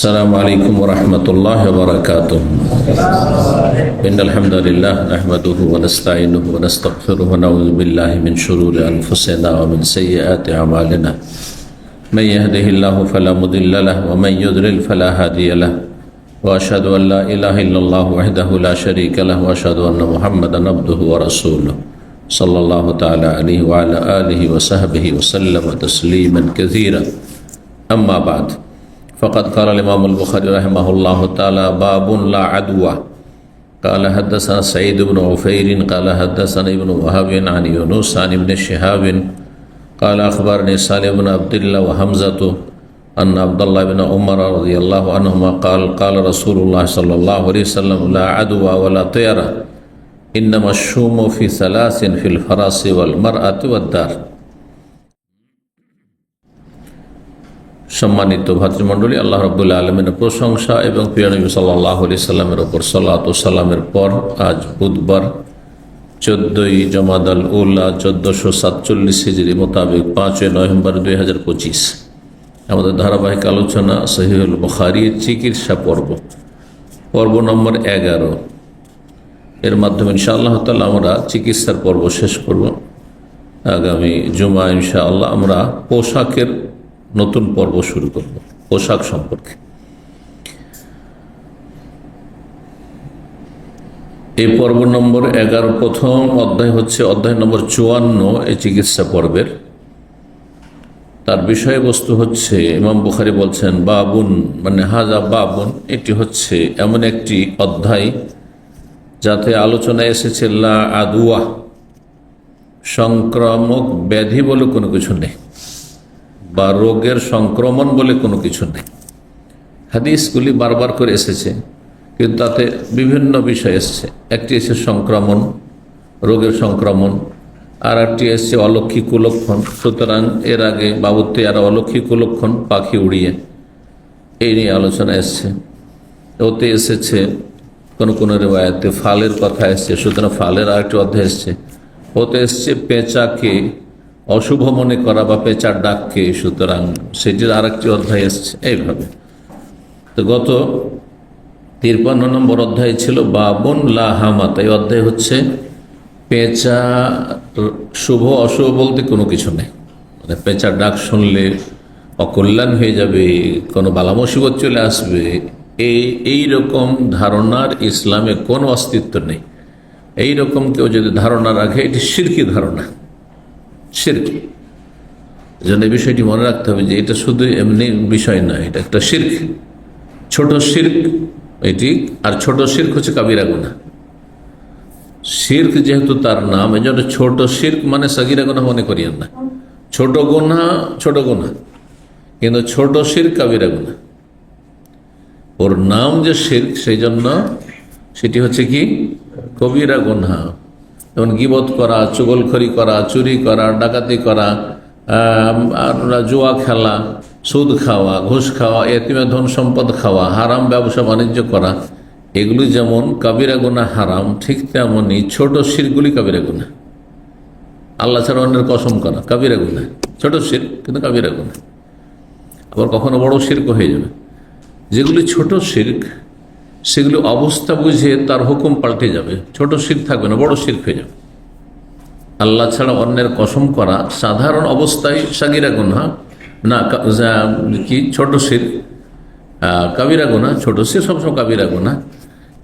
السلام عليكم ورحمة الله وبركاته. إن الحمد لله نحمده ونستعينه ونستغفره ونعوذ بالله من شرور أنفسنا ومن سيئات أعمالنا. من يهده الله فلا مضل له ومن يضلل فلا هادي له. وأشهد أن لا إله إلا الله وحده لا شريك له وأشهد أن محمدا عبده ورسوله صلى الله تعالى عليه وعلى آله وصحبه وسلم تسليما كثيرا. أما بعد، فقد قال الإمام البخاري رحمه الله تعالى: باب لا عدوى. قال حدثنا سعيد بن عفير قال حدثنا ابن وهب عن يونس عن ابن شهاب قال أخبرني سالم بن عبد الله وحمزة أن عبد الله بن عمر رضي الله عنهما قال رسول الله صلى الله عليه وسلم: لا عدوى ولا طيرة، إنما الشوم في ثلاث: في الفرس والمرأة والدار। সম্মানিত ভাতৃমণ্ডলী, আল্লাহ রাব্বুল আলামিনের প্রশংসা এবং প্রিয় নবী সাল্লাল্লাহু আলাইহি সাল্লামের উপর সালাত ও সালামের পর আজ বুধবার 14ই জমাদাল উলা 1447 হিজরি মোতাবেক 5 নভেম্বর 2025 আমাদের ধারাবাহিক আলোচনা সহিহুল বুখারীর চিকিৎসা পর্ব নম্বর 11। এর মাধ্যমে ইনশাআল্লাহ তাআলা আমরা চিকিৎসার পর্ব শেষ করব। আগামী জুমা ইনশাআল্লাহ আমরা পোশাকের নতুন পর্ব শুরু করব, পোশাক সম্পর্কে। এই পর্ব নম্বর 11 প্রথম অধ্যায় হচ্ছে অধ্যায় নম্বর 54 এই চিকিৎসা পর্বের। তার বিষয়বস্তু হচ্ছে, ইমাম বুখারী বলছেন বাবুন, মানে হাজা বাবুন, এটি হচ্ছে এমন একটি অধ্যায় যাতে আলোচনা এসেছে লা আদুয়া, সংক্রামক ব্যাধি বলে কোনো কিছু নেই বা রোগের সংক্রমণ বলে কোনো কিছু নেই। হাদিসগুলি বারবার করে এসেছে, কিন্তু তাতে বিভিন্ন বিষয় এসেছে। একটি এসে সংক্রমণ, রোগের সংক্রমণ, আর একটি এসছে অলৌকিক কুলক্ষণ। সুতরাং এর আগে বাবুতে আর অলৌকিক কুলক্ষণ, পাখি উড়িয়ে, এই নিয়ে আলোচনা এসছে। ওতে এসেছে কোনো রেওয়ায়াতে ফালের কথা এসছে, সুতরাং ফালের আরেকটি অধ্যায় এসছে। ওতে এসছে পেঁচাকে অশুভ মনে করা বা পেঁচার ডাককে, সুতরাং সেটির আরেকটি অধ্যায় এসছে। এইভাবে তো গত 53 নম্বর অধ্যায় ছিল বাবুন লা হামাত। এই অধ্যায় হচ্ছে পেঁচা শুভ অশুভ বলতে কোনো কিছু নেই, মানে পেঁচার ডাক শুনলে অকল্যাণ হয়ে যাবে, কোনো বালা মুসিবত চলে আসবে, এই রকম ধারণার ইসলামে কোনো অস্তিত্ব নেই। এই রকম কেউ যদি ধারণা রাখে, এটি শিরকি ধারণা, শিরক। যেন এই বিষয়টি মনে রাখতে হবে যে এটা শুধু এমনি বিষয় নয়, এটা একটা শিরক, ছোট শিরক এটি। আর ছোট শিরক হচ্ছে কাবিরা গুনাহ। শিরক যেহেতু তার নাম, এই জন্য ছোট শিরক মানে সাগিরা গুনাহ মনে করিয়েন না। ছোট গুনাহ ছোট গুনাহ, কিন্তু ছোট শিরক কাবিরা গুনাহ। ওর নাম যে শিরক, সেই জন্য সেটি হচ্ছে কি কবিরা গুনাহ। যেমন গীবত করা, চুগলখড়ি করা, চুরি করা, ডাকাতি করা, আর জুয়া খেলা, সুদ খাওয়া, ঘুষ খাওয়া, এতিমের ধন সম্পদ খাওয়া, হারাম ব্যবসা বাণিজ্য করা, এগুলি যেমন কাবিরা গুনাহ হারাম, ঠিক তেমনই ছোট শিরকগুলি কাবিরা গুনাহ। আল্লাহ ছাড়া অন্যের কসম করা কাবিরা গুনাহ, ছোট শিরক কিন্তু কাবিরা গুনাহ। আবার কখনো বড় শিরক হয়ে যাবে। যেগুলি ছোট শিরক, সেগুলি অবস্থা বুঝে তার হুকুম পাল্টে যাবে। ছোট শিরক থাকবে না, বড় শিরক হয়ে যাবে। আল্লাহ ছাড়া অন্যের কসম করা সাধারণ অবস্থায় সাগিরা গুনাহ না, কি ছোট শিরক, কাবিরা গুনাহ। ছোট শিরক সবসময় কাবিরা গুনাহ,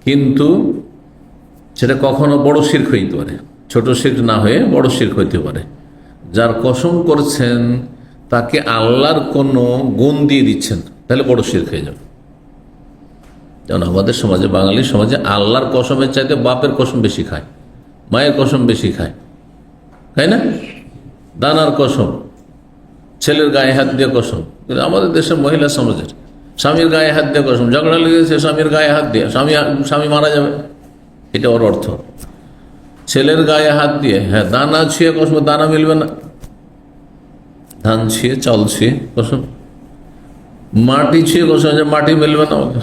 কিন্তু সেটা কখনো বড় শিরক হইতে পারে। ছোট শিরক না হয়ে বড় শিরক হইতে পারে। যার কসম করছেন তাকে আল্লাহর কোনো গুণ দিয়ে দিচ্ছেন, তাহলে বড় শিরক হয়ে যাবে। যেমন আমাদের সমাজে, বাঙালি সমাজে, আল্লাহর কসমের চাইতে বাপের কসম বেশি খায়, মায়ের কসম বেশি খায়, তাই না? দানার কসম, ছেলের গায়ে হাত দিয়ে কসম। কিন্তু আমাদের দেশের মহিলা সমাজের স্বামীর গায়ে হাত দিয়ে কসম, ঝগড়া লেগেছে স্বামীর গায়ে হাত দিয়ে, স্বামী মারা যাবে, এটা ওর অর্থ। ছেলের গায়ে হাত দিয়ে, হ্যাঁ, দানা ছুঁয়ে কসম, দানা মিলবে না, ধান ছুঁয়ে, চাল ছুঁয়ে কসম, মাটি ছুঁয়ে কসম, যে মাটি মিলবে না আমাকে,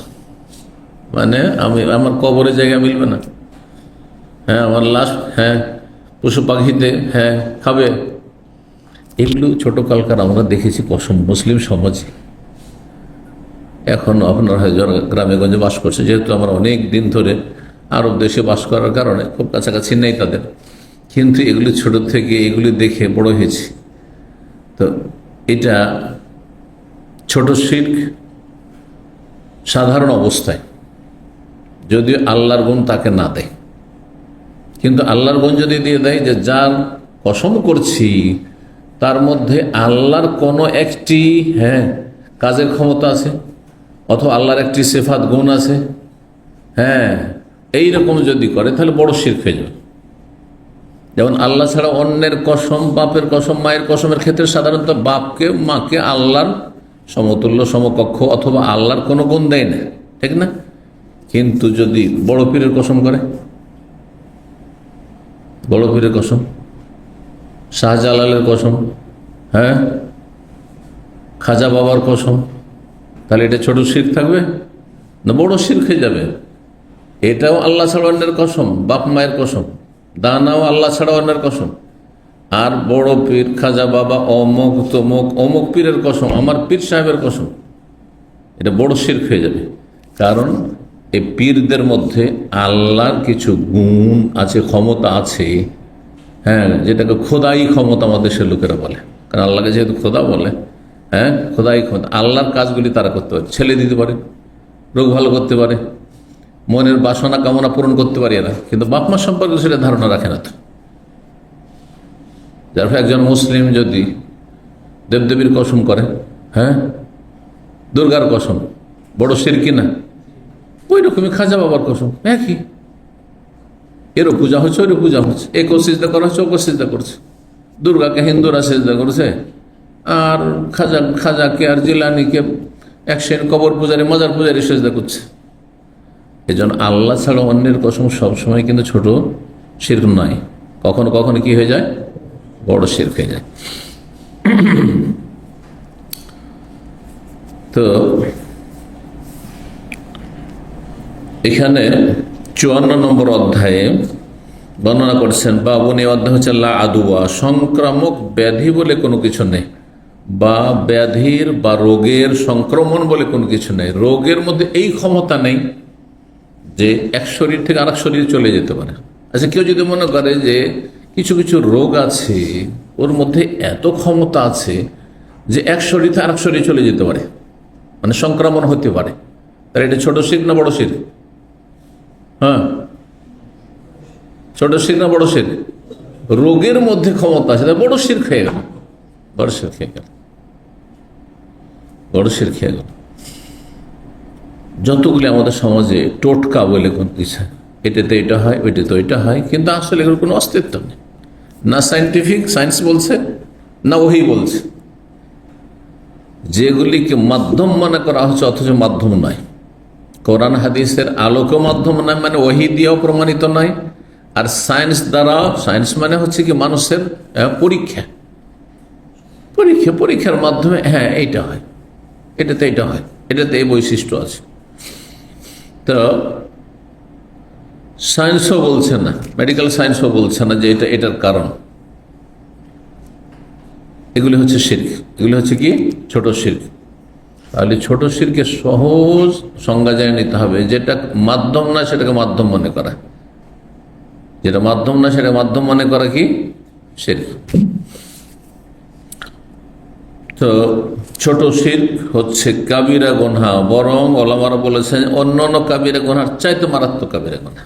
মানে আমার কবরের জায়গা মিলবে না, হ্যাঁ, আমার লাশ, হ্যাঁ, পশু পাখিতে, হ্যাঁ, খাবে। এগুলো ছোট কালকার আমরা দেখেছি কসম মুসলিম সমাজে। এখন আপনার গ্রামে গঞ্জে বাস করছে, যেহেতু আমরা অনেক দিন ধরে আরব দেশে বাস করার কারণে খুব কাছাকাছি নেই তাদের, কিন্তু এগুলি ছোট থেকে এগুলি দেখে বড় হয়েছি। তো এটা ছোট শিরক সাধারণ অবস্থায়, যদিও আল্লাহর গুণ তাকে না দেয়, কিন্তু আল্লাহর গুণ যদি দিয়ে দেয় যে যার কসম করছি তার মধ্যে আল্লাহর কোনো একটি কাজের ক্ষমতা আছে, অথবা আল্লাহর একটি সিফাত গুণ আছে, এইরকম যদি করে তাহলে বড় শিরক হয়ে যাবে। যেমন আল্লাহ ছাড়া অন্যের কসম, বাপের কসম, মায়ের কসমের ক্ষেত্রে সাধারণত বাপকে মাকে আল্লাহর সমতুল্য, সমকক্ষ অথবা আল্লাহর কোনো গুণ দেয় না, ঠিক না? কিন্তু যদি বড় পীরের কসম করে, বড় পীরের কসম, শাহজালালের কসম, খাজা বাবার কসম, তাহলে এটা ছোট শিরক থাকবে না বড় শিরক হয়ে যাবে? এটাও আল্লাহ ছাড়া অন্যের কসম, বাপ মায়ের কসম, দানাও আল্লাহ ছাড়া অন্যের কসম, আর বড় পীর, খাজা বাবা, অমুক তমুক, অমুক পীরের কসম, আমার পীর সাহেবের কসম, এটা বড় শিরক হয়ে যাবে। কারণ এই পীরদের মধ্যে আল্লাহর কিছু গুণ আছে, ক্ষমতা আছে, যেটাকে খোদাই ক্ষমতা আমাদের দেশের লোকেরা বলে। কারণ আল্লাহকে যেহেতু খোদা বলে, খোদাই ক্ষমতা, আল্লাহর কাজগুলি তারা করতে পারে, ছেলে দিতে পারে, রোগ ভালো করতে পারে, মনের বাসনা কামনা পূরণ করতে পারে এরা, কিন্তু বাপমা সম্পর্কে সেটা ধারণা রাখে না। তো যার ফলে একজন মুসলিম যদি দেবদেবীর কসম করে, দুর্গার কসম, বড় শিরক কি না? ওই রকমই খাজা বাবার কসম, একই, এরও পূজা হচ্ছে, ওইরও পূজা হচ্ছে, একও সিজদা করা হচ্ছে, ওকে সিজদা করছে। দুর্গাকে হিন্দুরা সিজদা করছে, আর খাজাকে আর জিলানিকে এক শ্রেণী কবর পূজারী, মাজার পূজারী সিজদা করছে। এজন্য আল্লাহ ছাড়া অন্যের কসম সবসময় কিন্তু ছোট শিরক নয়, কখনো কখনো কি হয়ে যায়? বড় শিরক হয়ে যায়। তো এখানে 54 নম্বর অধ্যায়ে বর্ণনা করছেন, বাবুন, এই অধ্যায় হচ্ছে লা আদুয়া, সংক্রামক ব্যাধি বলে কোনো কিছু নেই, বা ব্যাধির বা রোগের সংক্রমণ বলে কোনো কিছু নেই। রোগের মধ্যে এই ক্ষমতা নেই যে এক শরীর থেকে আরেক শরীর চলে যেতে পারে। আচ্ছা, কেউ যদি মনে করে যে কিছু কিছু রোগ আছে ওর মধ্যে এত ক্ষমতা আছে যে এক শরীর থেকে আরেক শরীর চলে যেতে পারে, মানে সংক্রমণ হতে পারে, তাহলে এটা ছোট শিরক না বড় শিরক? ছোট শিরক না বড় শিরক? রোগের মধ্যে ক্ষমতা আছে, তাই বড় শিরক হয়ে গেল, বড় শিরক হয়ে গেল, বড় শিরক হয়ে গেল। যতগুলি আমাদের সমাজে টোটকা বলে কোন কিছু, এটাতে এটা হয়, ওইটাতে ওইটা হয়, কিন্তু আসলে এগুলোর কোনো অস্তিত্ব নেই, না সায়েন্টিফিক, সায়েন্স বলছে, না ওহি বলছে। যেগুলিকে মাধ্যম মনে করা হচ্ছে অথচ মাধ্যম নয়, কোরআন হাদিসের আলোকে মাধ্যম নয়, মানে ওহি দিয়েও প্রমাণিত নয়, আর সায়েন্স দ্বারা, সায়েন্স মানে হচ্ছে কি মানুষের পরীক্ষা, পরীক্ষার মাধ্যমে এইটা হয়, এটাতে এটা হয়, এটাতে এই বৈশিষ্ট্য আছে। তো সায়েন্সও বলছে না, মেডিকেল সায়েন্সও বলছে না যে এটা এটার কারণ। এগুলি হচ্ছে শিরক, এগুলি হচ্ছে কি ছোট শিরক। তাহলে ছোট শিরকের সহজ সংজ্ঞা জেনে নিতে হবে, যেটা মাধ্যম না সেটাকে মাধ্যম মনে করা, যেটা মাধ্যম না সেটা মাধ্যম মনে করা কি শিরক। তো ছোট শিরক হচ্ছে কাবিরা গুনাহ, বরং ওলামারা বলেছেন অন্যান্য কাবিরা গুনাহর চাইতে মারাত্মক কাবিরা গুনাহ,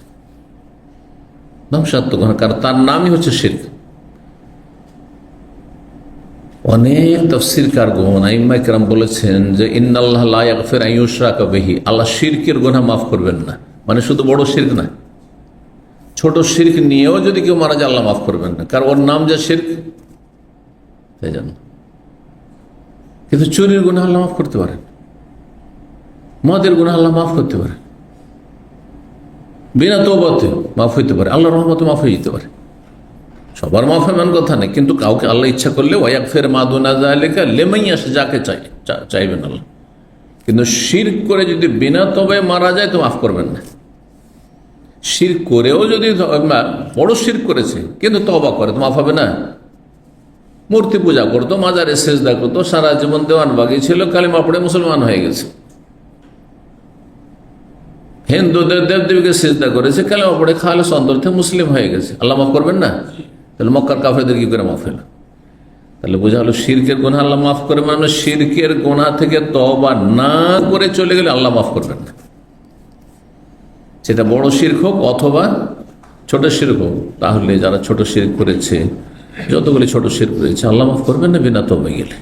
ধ্বংসাত্মক গুনাহ, কারণ তার নামই হচ্ছে শিরক। অনেক তাফসীরকারগণ, আইম্মা কিরাম বলেছেন যে ইন্নাল্লাহ লা ইয়াগফিরু আন ইউশরাকা বিহি, আল্লাহ শিরকের গুনাহ মাফ করবেন না, মানে শুধু বড় শিরক না, ছোট শিরক নিয়েও যদি কেউ মারা যায় আল্লাহ মাফ করবেন না, কারণ ওর নাম যে শিরক, তাই জানো। কিন্তু চুরির গুনাহ আল্লাহ মাফ করতে পারেন, মদের গুনাহ আল্লাহ মাফ করতে পারেন, বিনা তওবাতে মাফ হইতে পারে, আল্লাহর রহমতে মাফ হয়ে যেতে পারে। সবার মাফ এমন কথা নেই, কিন্তু কাউকে আল্লাহ ইচ্ছা করলে ওয়াগফির মা দুনা যালিকা লিমান ইয়াশা, যাকে চাইবেন আল্লাহ। কিন্তু শিরক করে যদি বিনা তওবায় মারা যায় তো মাফ করবেন না। শিরক করেও যদি বড় শিরক করেছে কিন্তু তওবা করে তো মাফ হবে না। মূর্তি পূজা করতো, মাজারে সেজদা করতো, সারা জীবন দেওয়ানবাগি ছিল, কালিমা পড়ে মুসলমান হয়ে গেছে, হিন্দুদের দেবদেবীকে সিজদা করেছে, কালেমা পড়ে খালেস অন্তর থেকে মুসলিম হয়ে গেছে, আল্লাহ মাফ করবেন না? তাহলে মক্কার কাফেরদের কি করে মাফ হলো? তাহলে বোঝা হলো শিরকের গুনাহ আল্লাহ মাফ করে, মানে শিরকের গুনাহ থেকে তওবা না করে চলে গেলে আল্লাহ মাফ করবেন না। সেটা বড় শিরক হোক অথবা ছোট শিরক হোক, তাহলে যারা ছোট শিরক করেছে, যতগুলি ছোট শিরক করেছে, আল্লাহ মাফ করবেন না বিনা তওবা গেলে।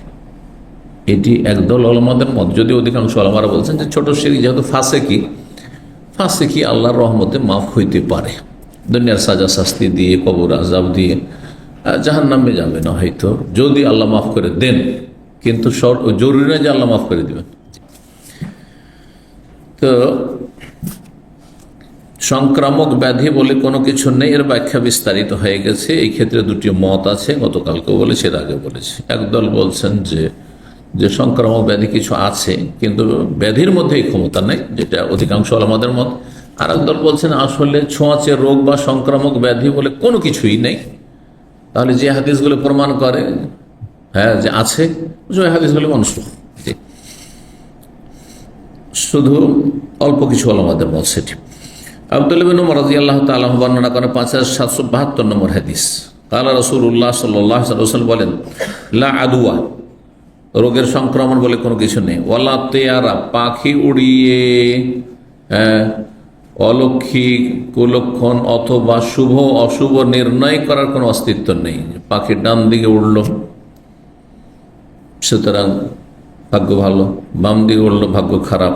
এটি একদল ওলামাদের মত, যদি অধিকাংশ ওলামারা বলছেন যে ছোট শিরক যেহেতু ফাসেকি আল্লাহর রহমতে মাফ হইতে পারে, দুনিয়ার সাজা শাস্তি দিয়ে, কবর আযাব দিয়ে জাহান্নামে যাবে না হয়তো, যদি আল্লাহ মাফ করে দেন, কিন্তু জরুরি না যে আল্লাহ মাফ করে দিবেন। তো সংক্রামক ব্যাধি বলে কোনো কিছু নেই, এর ব্যাখ্যা বিস্তারিত হয়ে গেছে। এই ক্ষেত্রে দুটি মত আছে, গতকালকেও বলেছি, এর আগে বলেছি। একদল বলছেন যে সংক্রামক ব্যাধি কিছু আছে, কিন্তু ব্যাধির মধ্যে এই ক্ষমতা নেই, যেটা অধিকাংশ আমাদের মত। আর একদল বলছেন আসলে ছোঁয়াচে রোগ বা সংক্রামক ব্যাধি বলে কোনো কিছুই নেই। তাহলে যে হাদিসগুলো প্রমাণ করে যে আছে, ওই হাদিসগুলো মানসুখ, শুধু অল্প কিছু আমাদের মত সেটি। আব্দুল্লাহ বিন উমর রাদিয়াল্লাহু তাআলা বর্ণনা করেন 5772 নম্বর হাদিস, কালা রাসূলুল্লাহ সাল্লাল্লাহু আলাইহি ওয়াসাল্লাম বলেন, লা আদওয়া, রোগের সংক্রমণ বলে কোনো কিছু নেই, ওয়ালা তেয়ারা, পাখি উড়িয়ে অলৌকিক কুলক্ষণ অথবা শুভ অশুভ নির্ণয় করার কোনো অস্তিত্ব নেই। পাখি ডান দিকে উড়লো সুতরাং ভাগ্য ভালো, বাম দিকে উড়লো ভাগ্য খারাপ।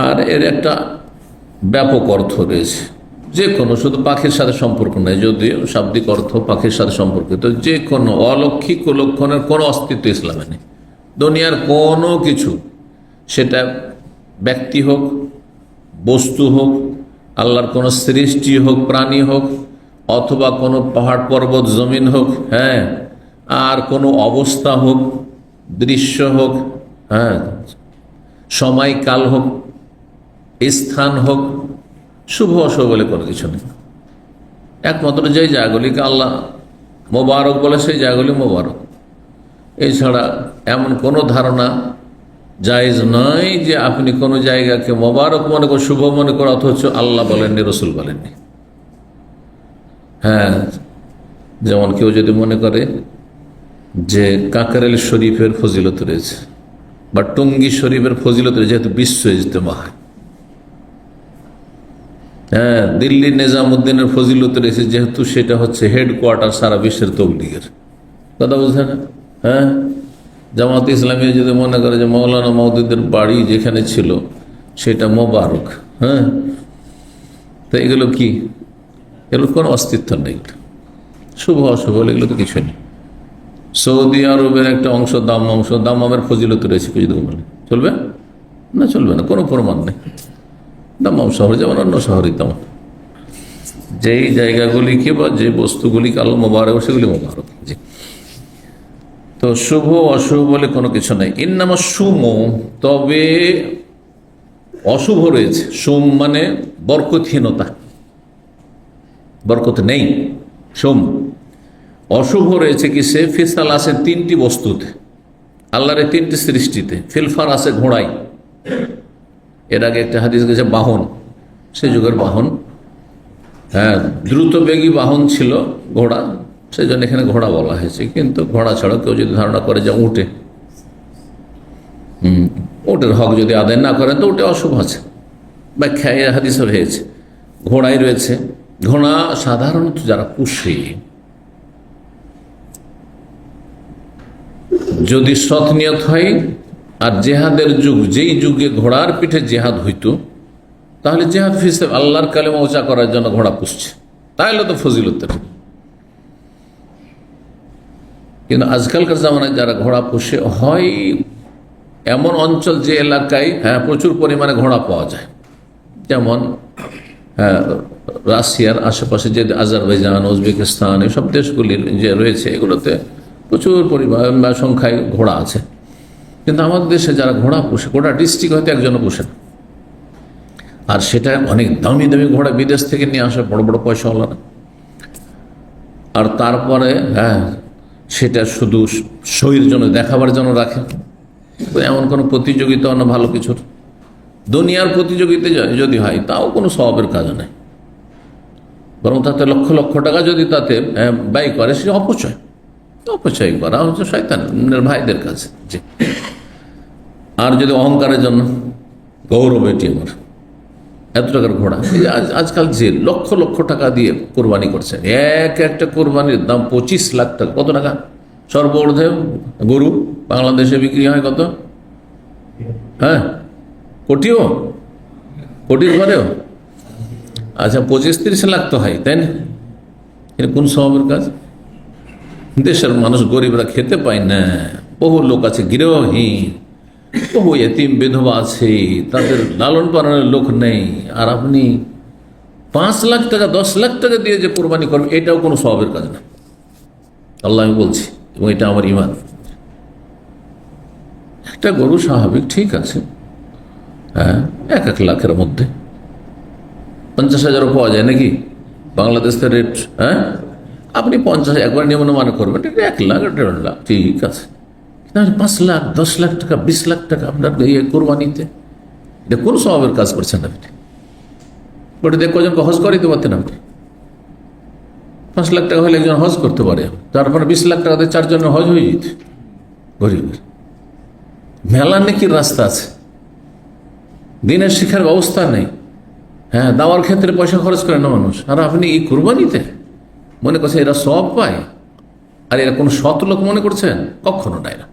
আর এর একটা ব্যাপক অর্থ রয়েছে, যে কোনো, শুধু পাখির সাথে সম্পর্ক নেই, যদিও শাব্দিক অর্থ পাখির সাথে সম্পর্কিত, যে কোনো অলৌকিক কুলক্ষণের কোনো অস্তিত্ব ইসলামে নেই। দুনিয়ার কোনো কিছু, সেটা ব্যক্তি হোক, বস্তু হোক, আল্লাহর কোনো সৃষ্টি হোক, প্রাণী হোক, অথবা কোনো পাহাড় পর্বত জমিন হোক, আর কোনো অবস্থা হোক, দৃশ্য হোক, সময়কাল হোক, স্থান হোক, শুভ অশুভ বলে কোনো কিছু নেই। একমাত্র যে জায়গাগুলিকে আল্লাহ মোবারক বলে সেই জায়গাগুলি মোবারক, এছাড়া এমন কোনো ধারণা জায়েজ নয় যে আপনি কোনো জায়গাকে মোবারক মনে করে, শুভ মনে করে, অথচ আল্লাহ বলেননি, রসুল বলেননি। যেমন কেউ যদি মনে করে যে কাকরাইল শরীফের ফজিলত রয়েছে বা টঙ্গী শরীফের ফজিলত রয়েছে, যেহেতু বিশ্ব ইজতেমা হয়, দিল্লি নিজামুদ্দিনের ফজিলত রয়েছে, যেহেতু সেটা হচ্ছে হেডকোয়ার্টার সারা বিশ্বের তবলিগের, কথা বুঝলেন না? জামাত ইসলামী যদি মনে করে যে মৌলানা মওদুদের বাড়ি যেখানে ছিল সেটা মোবারক, তো এগুলো কি? এগুলো কোনো অস্তিত্ব নেই, শুভ অশুভ এগুলো তো কিছু নেই। সৌদি আরবের একটা অংশ দাম্মামের ফজিলত রয়েছে, কিছু বলে চলবে না? চলবে না, কোনো প্রমাণ নেই। দাম্মাম শহর যেমন অন্য শহরই তেমন, যেই জায়গাগুলিকে বা যে বস্তুগুলিকে আল্লাহ মোবারক সেগুলি মোবারক। জি, তো শুভ অশুভ বলে কোনো কিছু নেই। ইন্নামা সুম, তবে অশুভ রয়েছে। সুম মানে বরকতহীনতা, বরকত নেই। সুম, অশুভ রয়েছে কিসে? ফিসাল আছে তিনটি বস্তুতে, আল্লাহর তিনটি সৃষ্টিতে। ফিলফার আছে ঘোড়াই, এর আগে একটা হাদিস গেছে বাহন, সে যুগের বাহন, দ্রুত বেগী বাহন ছিল ঘোড়া, সেই জন্য এখানে ঘোড়া বলা হয়েছে। কিন্তু ঘোড়া ছাড়া কেউ যদি ধারণা করে যে উঠে, উটের হক যদি আদায় না করেন তো উঠে অশুভ আছে, ব্যাখ্যা হাদিসে হয়েছে। ঘোড়াই রয়েছে। ঘোড়া সাধারণত যারা পুষে, যদি সৎ নিয়ত হয়, আর জেহাদের যুগ, যেই যুগে ঘোড়ার পিঠে জেহাদ হইতো, তাহলে জেহাদ ফিসে আল্লাহর কালেমা উঁচা করার জন্য ঘোড়া পুষছে, তাহলে তো ফজিলতের। কিন্তু আজকালকার জামানায় যারা ঘোড়া পুষে, হয় এমন অঞ্চল যে এলাকায় প্রচুর পরিমাণে ঘোড়া পাওয়া যায়, যেমন রাশিয়ার আশেপাশে যে আজারবাইজান, উজবেকিস্তান, এসব দেশগুলির যে রয়েছে, এগুলোতে প্রচুর পরিমাণ সংখ্যায় ঘোড়া আছে। কিন্তু আমাদের দেশে যারা ঘোড়া পুষে, গোটা ডিস্ট্রিক্ট হয়তো একজনও পুষে না, আর সেটা অনেক দামি দামি ঘোড়া বিদেশ থেকে নিয়ে আসে বড় বড় পয়সাওয়ালারা, আর তারপরে সেটা শুধু শরীর জন্য দেখাবার জন্য রাখে। এমন কোনো প্রতিযোগিতা না ভালো কিছুর, দুনিয়ার প্রতিযোগিতা যদি হয় তাও কোনো স্বভাবের কাজ নেই, বরং তাতে লক্ষ লক্ষ টাকা যদি তাতে ব্যয় করে সে অপচয় করা হচ্ছে শয়তানের ভাইদের কাছে। আর যদি অহংকারের জন্য গৌরব এটি আমার এত টাকার ঘোড়া, আজকাল যে লক্ষ লক্ষ টাকা দিয়ে কোরবানি করছেন, একটা কোরবানির দাম 25 লাখ টাকা। কত টাকা সর্বর্ধে গরু বাংলাদেশে বিক্রি হয়? কত? হ্যাঁ, কোটির ঘরেও। আচ্ছা, 25-30 লাখ তো হয়, তাই না? এটা কোন স্বভাবের কাজ? দেশের মানুষ গরিবরা খেতে পায় না, বহু লোক আছে গৃহহীন, বহু এতিম বিধবা আছে, তাদের লালন পালনের লোক নেই, আর আপনি 5 লাখ টাকা 10 লাখ টাকা দিয়ে যে কোরবানি করবেন, এটাও কোনো স্বভাবের কাজ না। আল্লাহ আমি বলছি, এবং এটা আমার ঈমান। একটা গরু স্বাভাবিক ঠিক আছে, হ্যাঁ, 1 লাখের মধ্যে 50,000 পাওয়া যায় নাকি বাংলাদেশের রেট? হ্যাঁ, আপনি 50 একবার নিম্নমান করবেন, এটা 1 লাখ 1.5 লাখ ঠিক আছে। 5 লাখ 10 লাখ টাকা 20 লাখ টাকা আপনার কোরবানিতে, এটা কোন স্বভাবের কাজ করছেন আপনি? ওটা দিয়ে কজনকে হজ করাইতে পারতেন আপনি? 5 লাখ টাকা হলে একজন হজ করতে পারে, তারপরে 20 লাখ টাকাতে 4 জনের হজ হয়ে যেত গরিবের। মেলা নাকি রাস্তা আছে, দিনের শিক্ষার ব্যবস্থা নেই, হ্যাঁ, দাওয়ার ক্ষেত্রে পয়সা খরচ করে না মানুষ, আর আপনি এই কোরবানিতে মনে করছেন এরা সব পায়, আর এরা কোনো সৎ লোক মনে করছেন? কখনো নাই। না,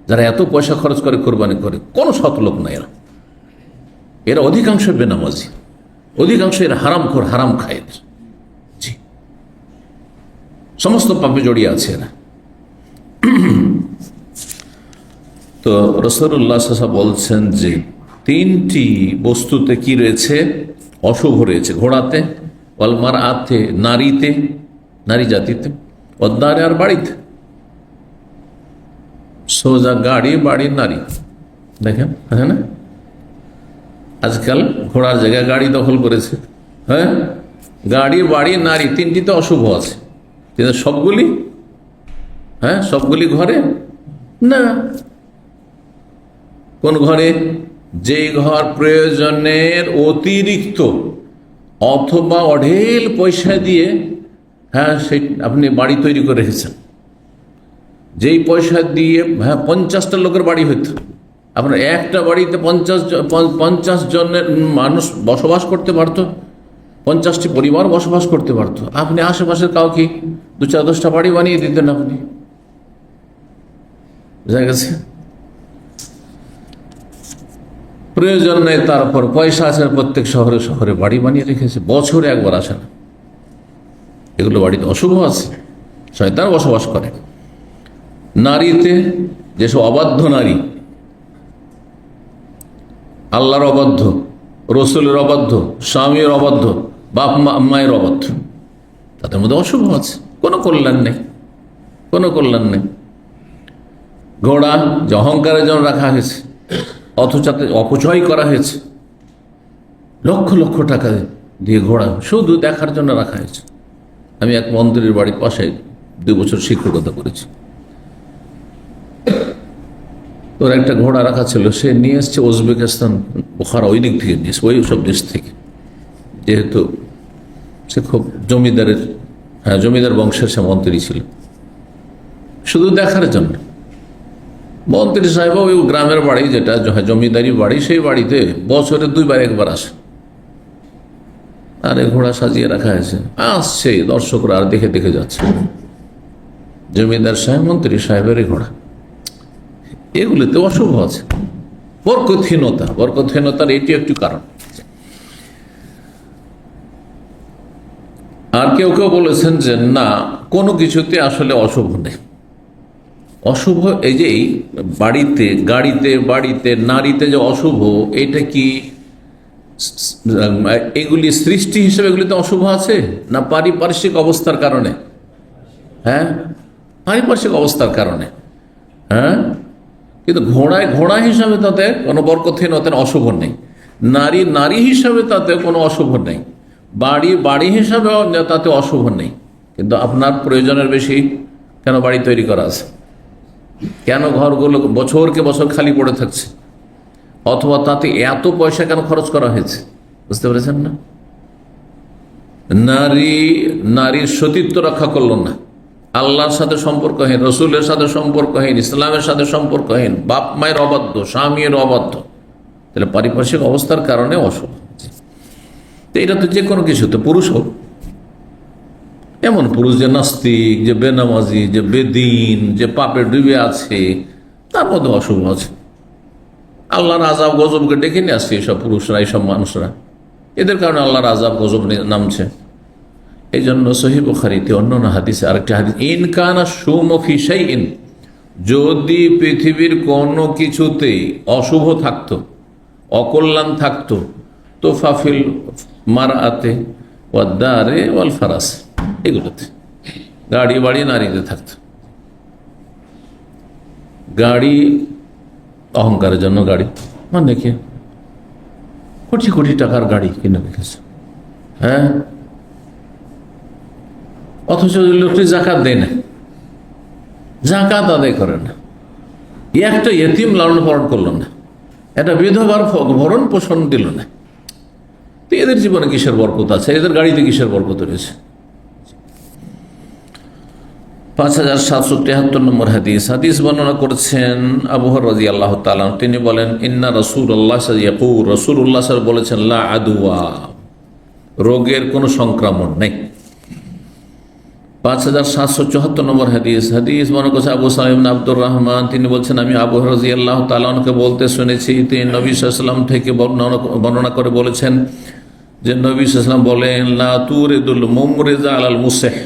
যারা এত পয়সা খরচ করে কোরবানি করে কোনো সৎ লোক নাই। এরা অধিকাংশ বেনামাজি, অধিকাংশ এরা হারামখোর, হারাম খায়, জি, সমস্ত পাপে জড়িয়ে আছে এরা। তো রাসূলুল্লাহ সাল্লাল্লাহু আলাইহি ওয়াসাল্লাম বলছেন যে 3টি বস্তুতে কি রয়েছে? অশুভ রয়েছে। ঘোড়াতে, ওয়াল মারআতে, নারীতে, নারী জাতিতে, ওয়াদ্দারে, আর বাড়িতে। সোজা গাড়ি, বাড়ি, নারী। দেখেন, হ্যাঁ না, আজকাল ঘোড়ার জায়গায় গাড়ি দখল করেছে। হ্যাঁ, গাড়ি, বাড়ি, নারী, 3টিতে অশুভ আছে। কিন্তু সবগুলি, হ্যাঁ, সবগুলি ঘরে না। কোন ঘরে? যে ঘর প্রয়োজনের অতিরিক্ত অথবা অঢেল পয়সা দিয়ে, হ্যাঁ, সেই আপনি বাড়ি তৈরি করে রেখেছেন, যেই পয়সা দিয়ে, হ্যাঁ, 50টা লোকের বাড়ি হইত, আপনার একটা বাড়িতে 50 জনের মানুষ বসবাস করতে পারতো, 50টি পরিবার বসবাস করতে পারতো। আপনি আশেপাশের কাউকে 2-4-10টা বাড়ি বানিয়ে দিতেন আপনি, বুঝা গেছে? প্রয়োজন নেই, তারপর পয়সা আছে, প্রত্যেক শহরে শহরে বাড়ি বানিয়ে রেখেছে, বছরে একবার আসে না। এগুলো বাড়িতে অশুভ আছে, শয়তান বসবাস করে। নারীতে যেসব অবাধ্য নারী, আল্লাহর অবাধ্য, রসুলের অবাধ্য, স্বামীর অবাধ্য, বাপ মায়ের অবাধ্য, তাদের মধ্যে অশুভ আছে, কোনো কল্যাণ নেই, কোনো কল্যাণ নেই। ঘোড়া যে অহংকারের জন্য রাখা হয়েছে, অথচ অপচয় করা হয়েছে, লক্ষ লক্ষ টাকা দিয়ে ঘোড়া শুধু দেখার জন্য রাখা হয়েছে। আমি এক মন্দিরের বাড়ির পাশে 2 বছর শিক্ষকতা করেছি, তোর একটা ঘোড়া রাখা ছিল, সে নিয়ে এসছে উজবেকিস্তান, বুখারা, ওই দিক থেকে নিয়েছে, ওই সব দেশ থেকে। যেহেতু সে খুব জমিদারের, হ্যাঁ, জমিদার বংশের সে মন্ত্রী ছিল, শুধু দেখার জন্য। মন্ত্রী সাহেব ওই গ্রামের বাড়ি, যেটা জমিদারি বাড়ি, সেই বাড়িতে বছরে 2বার 1বার আসে, আর ঘোড়া সাজিয়ে রাখা হয়েছে, আসছে দর্শকরা আর দেখে দেখে যাচ্ছে, জমিদার সাহেব, মন্ত্রী সাহেবের ঘোড়া। এগুলিতে অশুভ আছে, বরকতহীনতার এটি একটি কারণ। আর কেউ কেউ বলেছেন যে না, কোনো কিছুতে আসলে অশুভ নেই। অশুভ এই যে বাড়িতে, গাড়িতে, বাড়িতে, নারীতে যে অশুভ, এটা কি এগুলি সৃষ্টি হিসেবে এগুলিতে অশুভ আছে, না পারিপার্শ্বিক অবস্থার কারণে? হ্যাঁ, পারিপার্শ্বিক অবস্থার কারণে। হ্যাঁ, কিন্তু ঘোড়া হিসাবে তাতে কোনো বরকতহীনতার অশুভ নেই, নারী হিসাবে তাতে কোনো অশুভ নেই, বাড়ি হিসাবে তাতে অশুভ নেই। কিন্তু আপনার প্রয়োজনের বেশি কেন বাড়ি তৈরি করা আছে? কেন ঘরগুলো বছরকে বছর খালি পড়ে থাকছে? অথবা তাতে এত পয়সা কেন খরচ করা হয়েছে? বুঝতে পেরেছেন না? নারীর সতীত্ব রক্ষা করলো না, আল্লাহর সাথে সম্পর্কহীন, রসুলের সাথে সম্পর্কহীন, ইসলামের সাথে সম্পর্কহীন, বাপ মায়ের অবাধ্য, স্বামীর অবাধ্য, তাহলে পারিপার্শ্বিক অবস্থার কারণে অশুভ। তো এটা তো যে কোনো কিছুতে, পুরুষ হোক, এমন পুরুষ যে নাস্তিক, যে বেনামাজি, যে বেদিন, যে পাপে ডুবে আছে, তার মধ্যে অশুভ আছে। আল্লাহর আযাব গজবকে ডেকে নিয়ে আসছে এইসব পুরুষরা, এইসব মানুষরা, এদের কারণে আল্লাহর আযাব গজব নামছে। এই জন্য সহিহ বুখারীতে অন্যান্য হাদিসে আরেকটা হাদিস, ইন কানা সুমুফি শাইইন, যদি পৃথিবীর কোনো কিছুতেই অশুভ থাকতো, অকল্যাণ থাকতো, তো ফাফিল মারআতে ওয়াদ দারে ওয়াল ফারাস, এগুলোতে, গাড়ি বাড়ি নারীতে থাকতো। গাড়ি অহংকারের জন্য গাড়ি, মানে কি কোটি কোটি টাকার গাড়ি কিনে রেখেছে, হ্যাঁ, অথচ লোকটি জাকাত দেয় না, জাকাত আদায় করে না, একটা ইয়েতিম লালন পালন করলো না, একটা বিধবার ভরণ পোষণ দিল না। তো এদের জীবনে কিসের বরকত আছে? এদের গাড়িতে কিসের বরকত রয়েছে? 5773 নম্বর হাদিস। হাদিস বর্ণনা করেছেন আবু হুরায়রা রাদিয়াল্লাহু তাআলা, তিনি বলেন, ইন্না রাসূলুল্লাহ ইয়াকুল, রাসূলুল্লাহ সাল্লাল্লাহু আলাইহি ওয়াসাল্লাম বলেছেন, লা আদওয়া, রোগের কোনো সংক্রমণ নেই। 5774 নম্বর হাদিস। হাদিস বর্ণনা করেছেন আবু সাঈদ ইবনে আব্দুর রহমান, তিনি বলছেন, আমি আবু হুরায়রা রাদিয়াল্লাহু তাআলা আনহুকে বলতে শুনেছি, তিনি নবী সাল্লাল্লাহু আলাইহি ওয়াসাল্লাম থেকে বর্ণনা করে বলেছেন যে নবী সাল্লাল্লাহু আলাইহি ওয়াসাল্লাম বলেন, লা তুরিদুল মুমরিযা আলাল মুসিহ,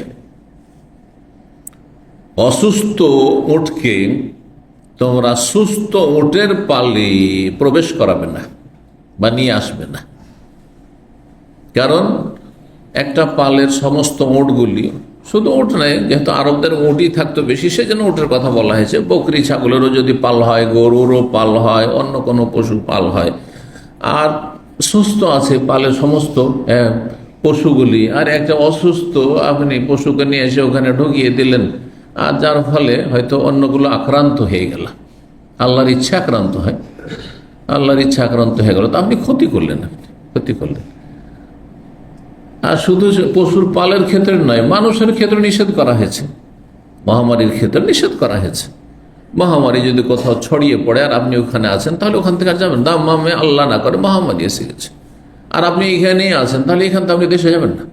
অসুস্থ উটকে তোমরা সুস্থ উটের পালে প্রবেশ করাবে না বা নিয়ে আসবে না। কারণ একটা পালের সমস্ত উটগুলি, শুধু উট নয়, যেহেতু আরবদের উটই থাকতো বেশি, সেজন্য উটের কথা বলা হয়েছে। বকরি ছাগলেরও যদি পাল হয়, গরুরও পাল হয়, অন্য কোনো পশুর পাল হয়, আর সুস্থ আছে পালের সমস্ত পশুগুলি, আর একটা অসুস্থ আপনি পশুকে নিয়ে এসে ওখানে ঢুকিয়ে দিলেন, আর যার ফলে হয়তো অন্যগুলো আক্রান্ত হয়ে গেল, আল্লাহর ইচ্ছা আক্রান্ত হয়, আল্লাহর ইচ্ছা আক্রান্ত হয়ে গেল, তো আপনি ক্ষতি করলেন, ক্ষতি করলেন। আর শুধু পশুর পালের ক্ষেত্রে নয়, মানুষের ক্ষেত্রে নিষেধ করা হয়েছে, মহামারীর ক্ষেত্রে নিষেধ করা হয়েছে। মহামারী যদি কোথাও ছড়িয়ে পড়ে আর আপনি ওখানে আছেন, তাহলে ওখান থেকে আর যাবেন না, মামে আল্লাহ না করে মহামারী এসে গেছে, আর আপনি এখানেই আছেন, তাহলে এখান থেকে আপনি দেশে যাবেন না,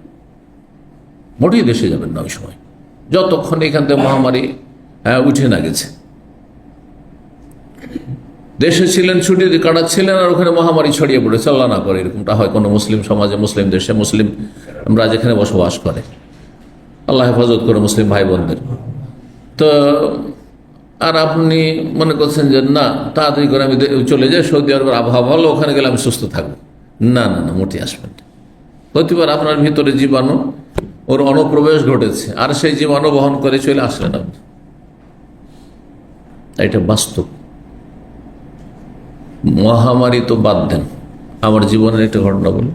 মোটেই দেশে যাবেন না ওই সময়, যতক্ষণ এখান থেকে মহামারী উঠে না গেছে। দেশে ছিলেন, ছুটি কাটাচ্ছিলেন, আর ওখানে মহামারী ছড়িয়ে পড়েছে, আল্লাহ না করে এরকমটা হয় কোনো মুসলিম সমাজে, মুসলিম দেশে, মুসলিম আমরা যেখানে বসবাস করে, আল্লাহ হেফাজত করে মুসলিম ভাই বোনদের। তো আর আপনি মনে করছেন যে না, তাড়াতাড়ি করে আমি চলে যাই, সৌদি আরবের আবহাওয়া ভালো, ওখানে গেলে আমি সুস্থ থাকবো, না না না, মোটেই আসবেন না। প্রতিবার আপনার ভিতরে জীবাণু, ওর অনুপ্রবেশ ঘটেছে, আর সেই জীবাণু বহন করে চলে আসলেন আপনি, এটা বাস্তব। মহামারী তো বাদ দেন, আমার জীবনের একটা ঘটনা বলি।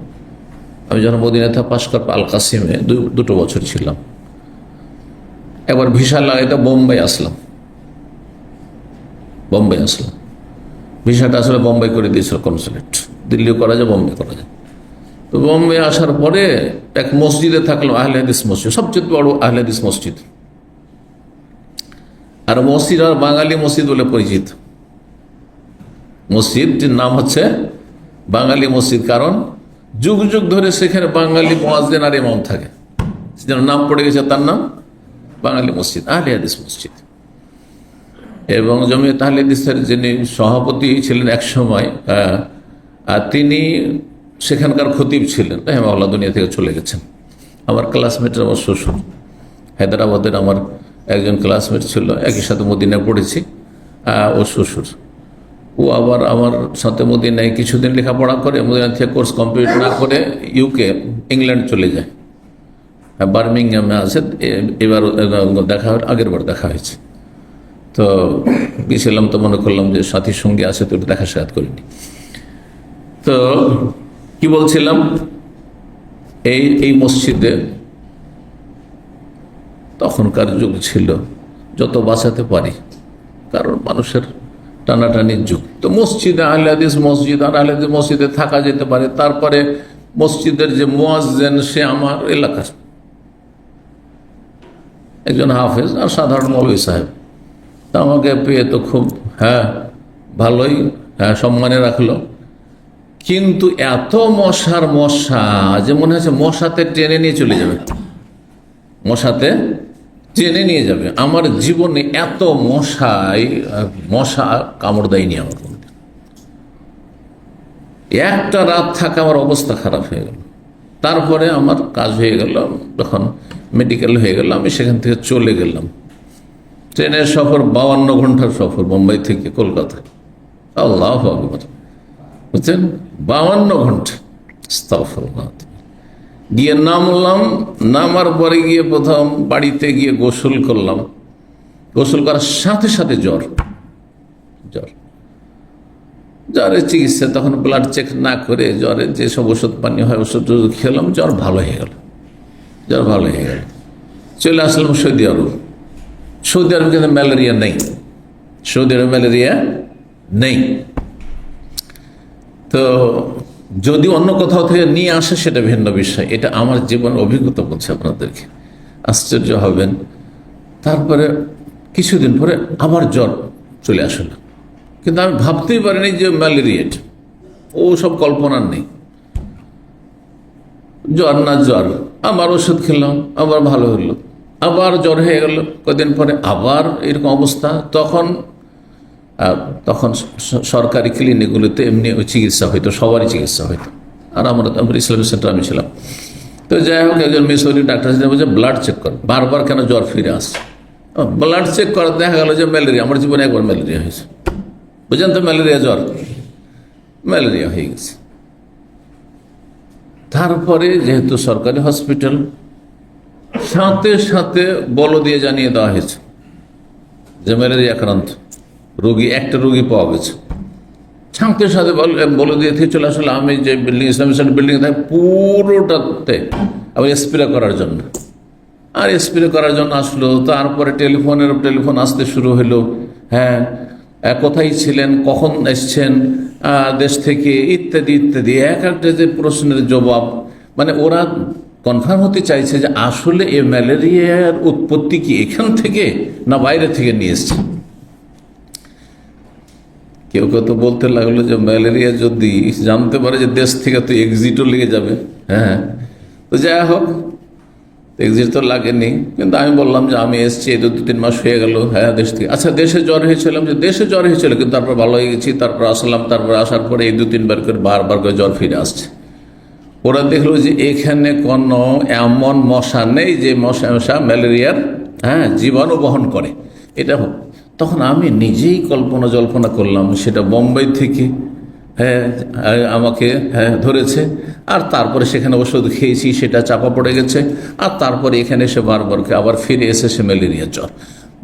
আমি যখন মদিনাতে পাশ করব আল কাসিমে 2 বছর ছিলাম, একবার ভিসা লাগাইতে বোম্বাই আসলাম। ভিসাটা আসলে বোম্বাই করে দিয়েছিল কনসুলেট, দিল্লিও করা যায়, বোম্বাই করা যায়। তো বোম্বে আসার পরে এক মসজিদে থাকলাম, আহলে হাদিস মসজিদ, সবচেয়ে বড় আহলে হাদিস মসজিদ, আর মসজিদ আর বাঙালি মসজিদ বলে পরিচিত। মসজিদটির নাম হচ্ছে বাঙালি মসজিদ, কারণ যুগ যুগ ধরে সেখানে বাঙালি মুয়াজ্জিন আর ইমাম থাকে, সেজন্য নাম পড়ে গেছে, তার নাম বাঙালি মসজিদ, আহলে হাদিস মসজিদ। এবং জমিয়ত আহলে হাদিসের যিনি সভাপতি ছিলেন এক সময়, তিনি সেখানকার খতিব ছিলেন, রাহিমাহুল্লাহ, দুনিয়া থেকে চলে গেছেন। আমার ক্লাসমেটের, আমার শ্বশুর, হায়দ্রাবাদের আমার একজন ক্লাসমেট ছিল, একই সাথে মদিনায় পড়েছি, ও শ্বশুর, ও আবার আমার সাথে মদিনায় কিছুদিন লেখাপড়া করে, মদিনা থেকে কোর্স কমপ্লিট না করে ইউকে, ইংল্যান্ড চলে যায়, বার্মিংহামে আছে। এবার দেখা, আগের বার দেখা হয়েছে, তো গেছিলাম, তো মনে করলাম যে সাথীর সঙ্গে আছে, তো দেখা সাক্ষাৎ করিনি। তো কি বলছিলাম, এই মসজিদে তখনকার যুগ ছিল, যত বাঁচাতে পারি, কারণ মানুষের টানাটানির যুগ। তো মসজিদে আহলে হাদিস মসজিদ, আর আহলে হাদিস মসজিদে থাকা যেতে পারে। তারপরে মসজিদের যে মুয়াজ্জিন সে আমার এলাকার একজন হাফেজ আর সাধারণ মৌলভী সাহেব। তা আমাকে পেয়ে তো খুব ভালোই সম্মানে রাখলো। কিন্তু এত মশার মশা যে মনে হচ্ছে মশাতে টেনে নিয়ে চলে যাবে, মশাতে টেনে নিয়ে যাবে। আমার জীবনে এত মশা কামড় দেয়নি আমার। একটা রাত থাকা আমার অবস্থা খারাপ হয়ে গেল। তারপরে আমার কাজ হয়ে গেল, যখন মেডিকেল হয়ে গেল আমি সেখান থেকে চলে গেলাম। ট্রেনের সফর 52 ঘন্টার সফর, মুম্বাই থেকে কলকাতা। আল্লাহু আকবার, বুঝছেন, 52 ঘন্টা। আস্তাগফিরুল্লাহ। গিয়ে নামলাম, নামার পরে গিয়ে প্রথম বাড়িতে গিয়ে গোসল করলাম। গোসল করার সাথে সাথে জ্বরের চিকিৎসা, তখন ব্লাড চেক না করে জ্বরের যেসব ওষুধ পানি হয় ওষুধ খেলাম, জ্বর ভালো হয়ে গেল। চলে আসলাম সৌদি আরব। সৌদি আরবে কিন্তু ম্যালেরিয়া নেই, সৌদি আরবে ম্যালেরিয়া নেই। তো যদি অন্য কোথাও থেকে নিয়ে আসে সেটা ভিন্ন বিষয়। এটা আমার জীবন অভিজ্ঞতা বলছে আপনাদেরকে, আশ্চর্য হবেন। তারপরে কিছুদিন পরে আবার জ্বর চলে আসলো, কিন্তু আমি ভাবতেই পারিনি যে ম্যালেরিয়া, ও সব কল্পনার নেই। জ্বর না জ্বর, আবার ওষুধ খেলাম, আবার ভালো হলো, আবার জ্বর হয়ে গেল। কদিন পরে আবার এরকম অবস্থা। তখন সরকারি ক্লিনিকগুলোতে এমনি চিকিৎসা হইতো, সবারই চিকিৎসা হইতো। আর আমরা ইসলামিক সেন্টার আমি ছিলাম। তো যাই হোক, একজন মিশরি ডাক্তার বলছে ব্লাড চেক কর, বারবার কেন জ্বর ফিরে আসছে। ব্লাড চেক করা দেখা গেল যে ম্যালেরিয়া। আমার জীবনে একবার ম্যালেরিয়া হয়েছে, বুঝলেন তো, ম্যালেরিয়া হয়ে গেছে। তারপরে যেহেতু সরকারি হসপিটাল, সাথে সাথে বল দিয়ে জানিয়ে দেওয়া হয়েছে যে ম্যালেরিয়া আক্রান্ত রোগী, একটা রোগী পাওয়া গেছে। সাথে সাথে বলে দিয়ে থেকে চলে আসলে আমি যে বিল্ডিং, ইসলামিক সেন্টার বিল্ডিং থাকে পুরোটাতে আবার স্প্রে করার জন্য, আর স্প্রে করার জন্য আসলো। তারপরে টেলিফোন আসতে শুরু হলো। কোথায় ছিলেন, কখন এসছেন দেশ থেকে, ইত্যাদি ইত্যাদি। একটা যে প্রশ্নের জবাব, মানে ওরা কনফার্ম হতে চাইছে যে আসলে এই ম্যালেরিয়ার উৎপত্তি কি এখান থেকে না বাইরে থেকে নিয়ে এসছে। কেউ কেউ তো বলতে লাগলো যে ম্যালেরিয়া যদি জানতে পারে যে দেশ থেকে তো এক্সিটও লেগে যাবে। তো যাই হোক, এক্সিট তো লাগেনি, কিন্তু আমি বললাম যে আমি এসছি, 2-3 মাস হয়ে গেল। দেশ থেকে। আচ্ছা, দেশে জ্বর হয়েছিলাম, যে দেশে জ্বর হয়েছিল, কিন্তু তারপর ভালো হয়ে গেছি। তারপর আসলাম, তারপর আসার পরে এই 2-3 বার করে বারবার করে জ্বর ফিরে আসছে। ওরা দেখলো যে এখানে কোনো এমন মশা নেই যে মশা ম্যালেরিয়ার জীবাণু বহন করে। এটা তখন আমি নিজেই জল্পনা করলাম সেটা বোম্বাই থেকে আমাকে ধরেছে, আর তারপরে সেখানে ওষুধ খেয়েছি, সেটা চাপা পড়ে গেছে, আর তারপরে এখানে এসে বারবার আবার ফিরে এসেছে ম্যালেরিয়া জ্বর।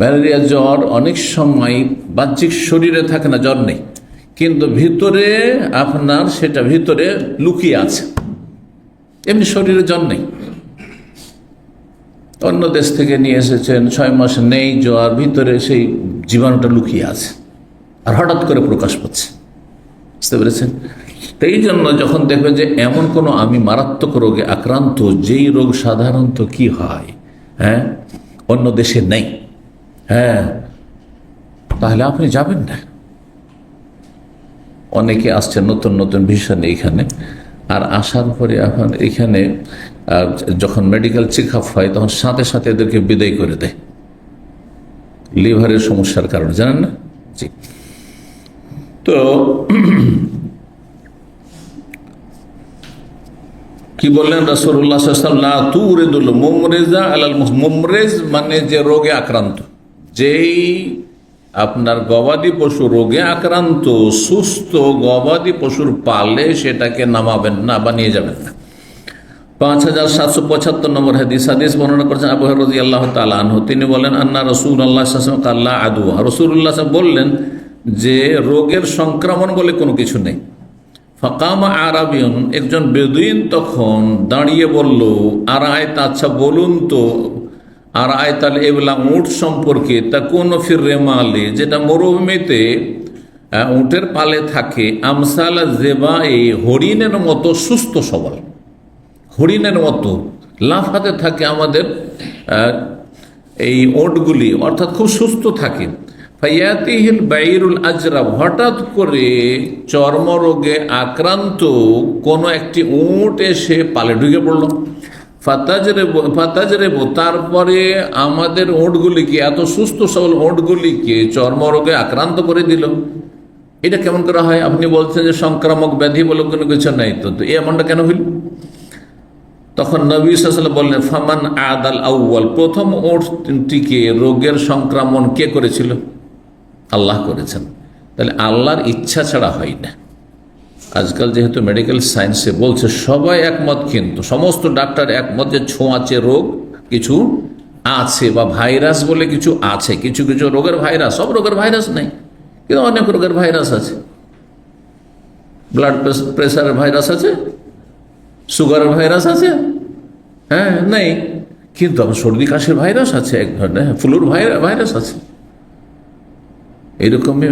ম্যালেরিয়া জ্বর অনেক সময় বাহ্যিক শরীরে থাকে না, জ্বর নেই, কিন্তু ভিতরে আপনার সেটা ভিতরে লুকিয়ে আছে, এমনি শরীরে জ্বর নেই। অন্য দেশ থেকে নিয়ে এসেছেন, 6 মাস নেই জ্বর, ভিতরে সেই জীবাণুটা লুকিয়ে আছে, আর হঠাৎ করে প্রকাশ পাচ্ছে। বুঝতে পেরেছেন? তো এই জন্য যখন দেখবেন যে এমন কোনো আমি মারাত্মক রোগে আক্রান্ত, যেই রোগ সাধারণত কি হয় অন্য দেশে নেই, তাহলে আপনি যাবেন না। অনেকে আসছে নতুন নতুন ভিসা নিয়ে এখানে, আর আসার পরে এখন এখানে যখন মেডিকেল চেক আপ হয় তখন সাথে সাথে এদেরকে বিদায় করে দেয় লিভারের সমস্যার কারণে, জানেন না? জি। তো কি বললেন রাসূলুল্লাহ সাল্লাল্লাহু আলাইহি ওয়াসাল্লাম, লা তুরিদুল মুমরিজা আলাল মুমরিজ, মানে যে রোগে আক্রান্ত, যেই আপনার গবাদি পশু রোগে আক্রান্ত, সুস্থ গবাদি পশুর পালে সেটাকে নামাবেন না বা নিয়ে যাবেন না। 5775 নম্বর হাদিস বর্ণনা করেছেন আবু হুরায়রা রাদিয়াল্লাহু তাআলা আনহু। তিনি বলেন, আন্না রাসূলুল্লাহ সাল্লাল্লাহু আলাইহি ওয়াসাল্লাম কাল্লা আদওয়া, রাসূলুল্লাহ বললেন যে রোগের সংক্রমণ বলে কোনো কিছু নেই। ফাকামা আরাবিয়ুন, একজন বেদুইন তখন দাঁড়িয়ে বলল, আরাআইতা, আচ্ছা বলুন তো, আরাআইতাল ইবলা, উট সম্পর্কে, তাকুনু ফির রিমালি, যেটা মরুভূমিতে উটের পালে থাকে আমসাল জেবা, এই হরিণের মতো সুস্থ সবল, হরিণের মতো লাফাতে থাকে আমাদের এই ওটগুলি, অর্থাৎ খুব সুস্থ থাকে। ফায়াতিহিল বাইরুল আজরা, হঠাৎ করে চর্মরোগে আক্রান্ত কোনো একটি উট এসে পালে ঢুকে পড়ল। ফাতাজরেবো, তারপরে আমাদের ওটগুলিকে, এত সুস্থ সবল ওটগুলিকে চর্মরোগে আক্রান্ত করে দিল। এটা কেমন করা হয়? আপনি বলছেন যে সংক্রামক ব্যাধি বলে কোনো কিছু নাই, তো এমনটা কেন হইল? তখন নবী সাল্লাল্লাহু আলাইহি ওয়াসাল্লাম বললেন, ফামান আদাল আউয়াল, প্রথম ওটটিকে রোগের সংক্রমণ কে করেছিল? আল্লাহ করেছেন। তাহলে আল্লাহর ইচ্ছা ছাড়া হয় না। আজকাল যেহেতু মেডিকেল সায়েন্সে বলছে, সবাই একমত, কিন্তু সমস্ত ডাক্তার একমত যে ছোঁয়াচে রোগ কিছু আছে, বা ভাইরাস বলে কিছু আছে, কিছু কিছু রোগের ভাইরাস, সব রোগের ভাইরাস নেই, কিন্তু অনেক রোগের ভাইরাস আছে। ব্লাড প্রেশারের ভাইরাস আছে, সুগারের ভাইরাস আছে, হ্যাঁ নেই, কিন্তু আমার সর্দি কাশির ভাইরাস আছে, এক ধরনের ফ্লুর ভাইরাস আছে। এইরকমই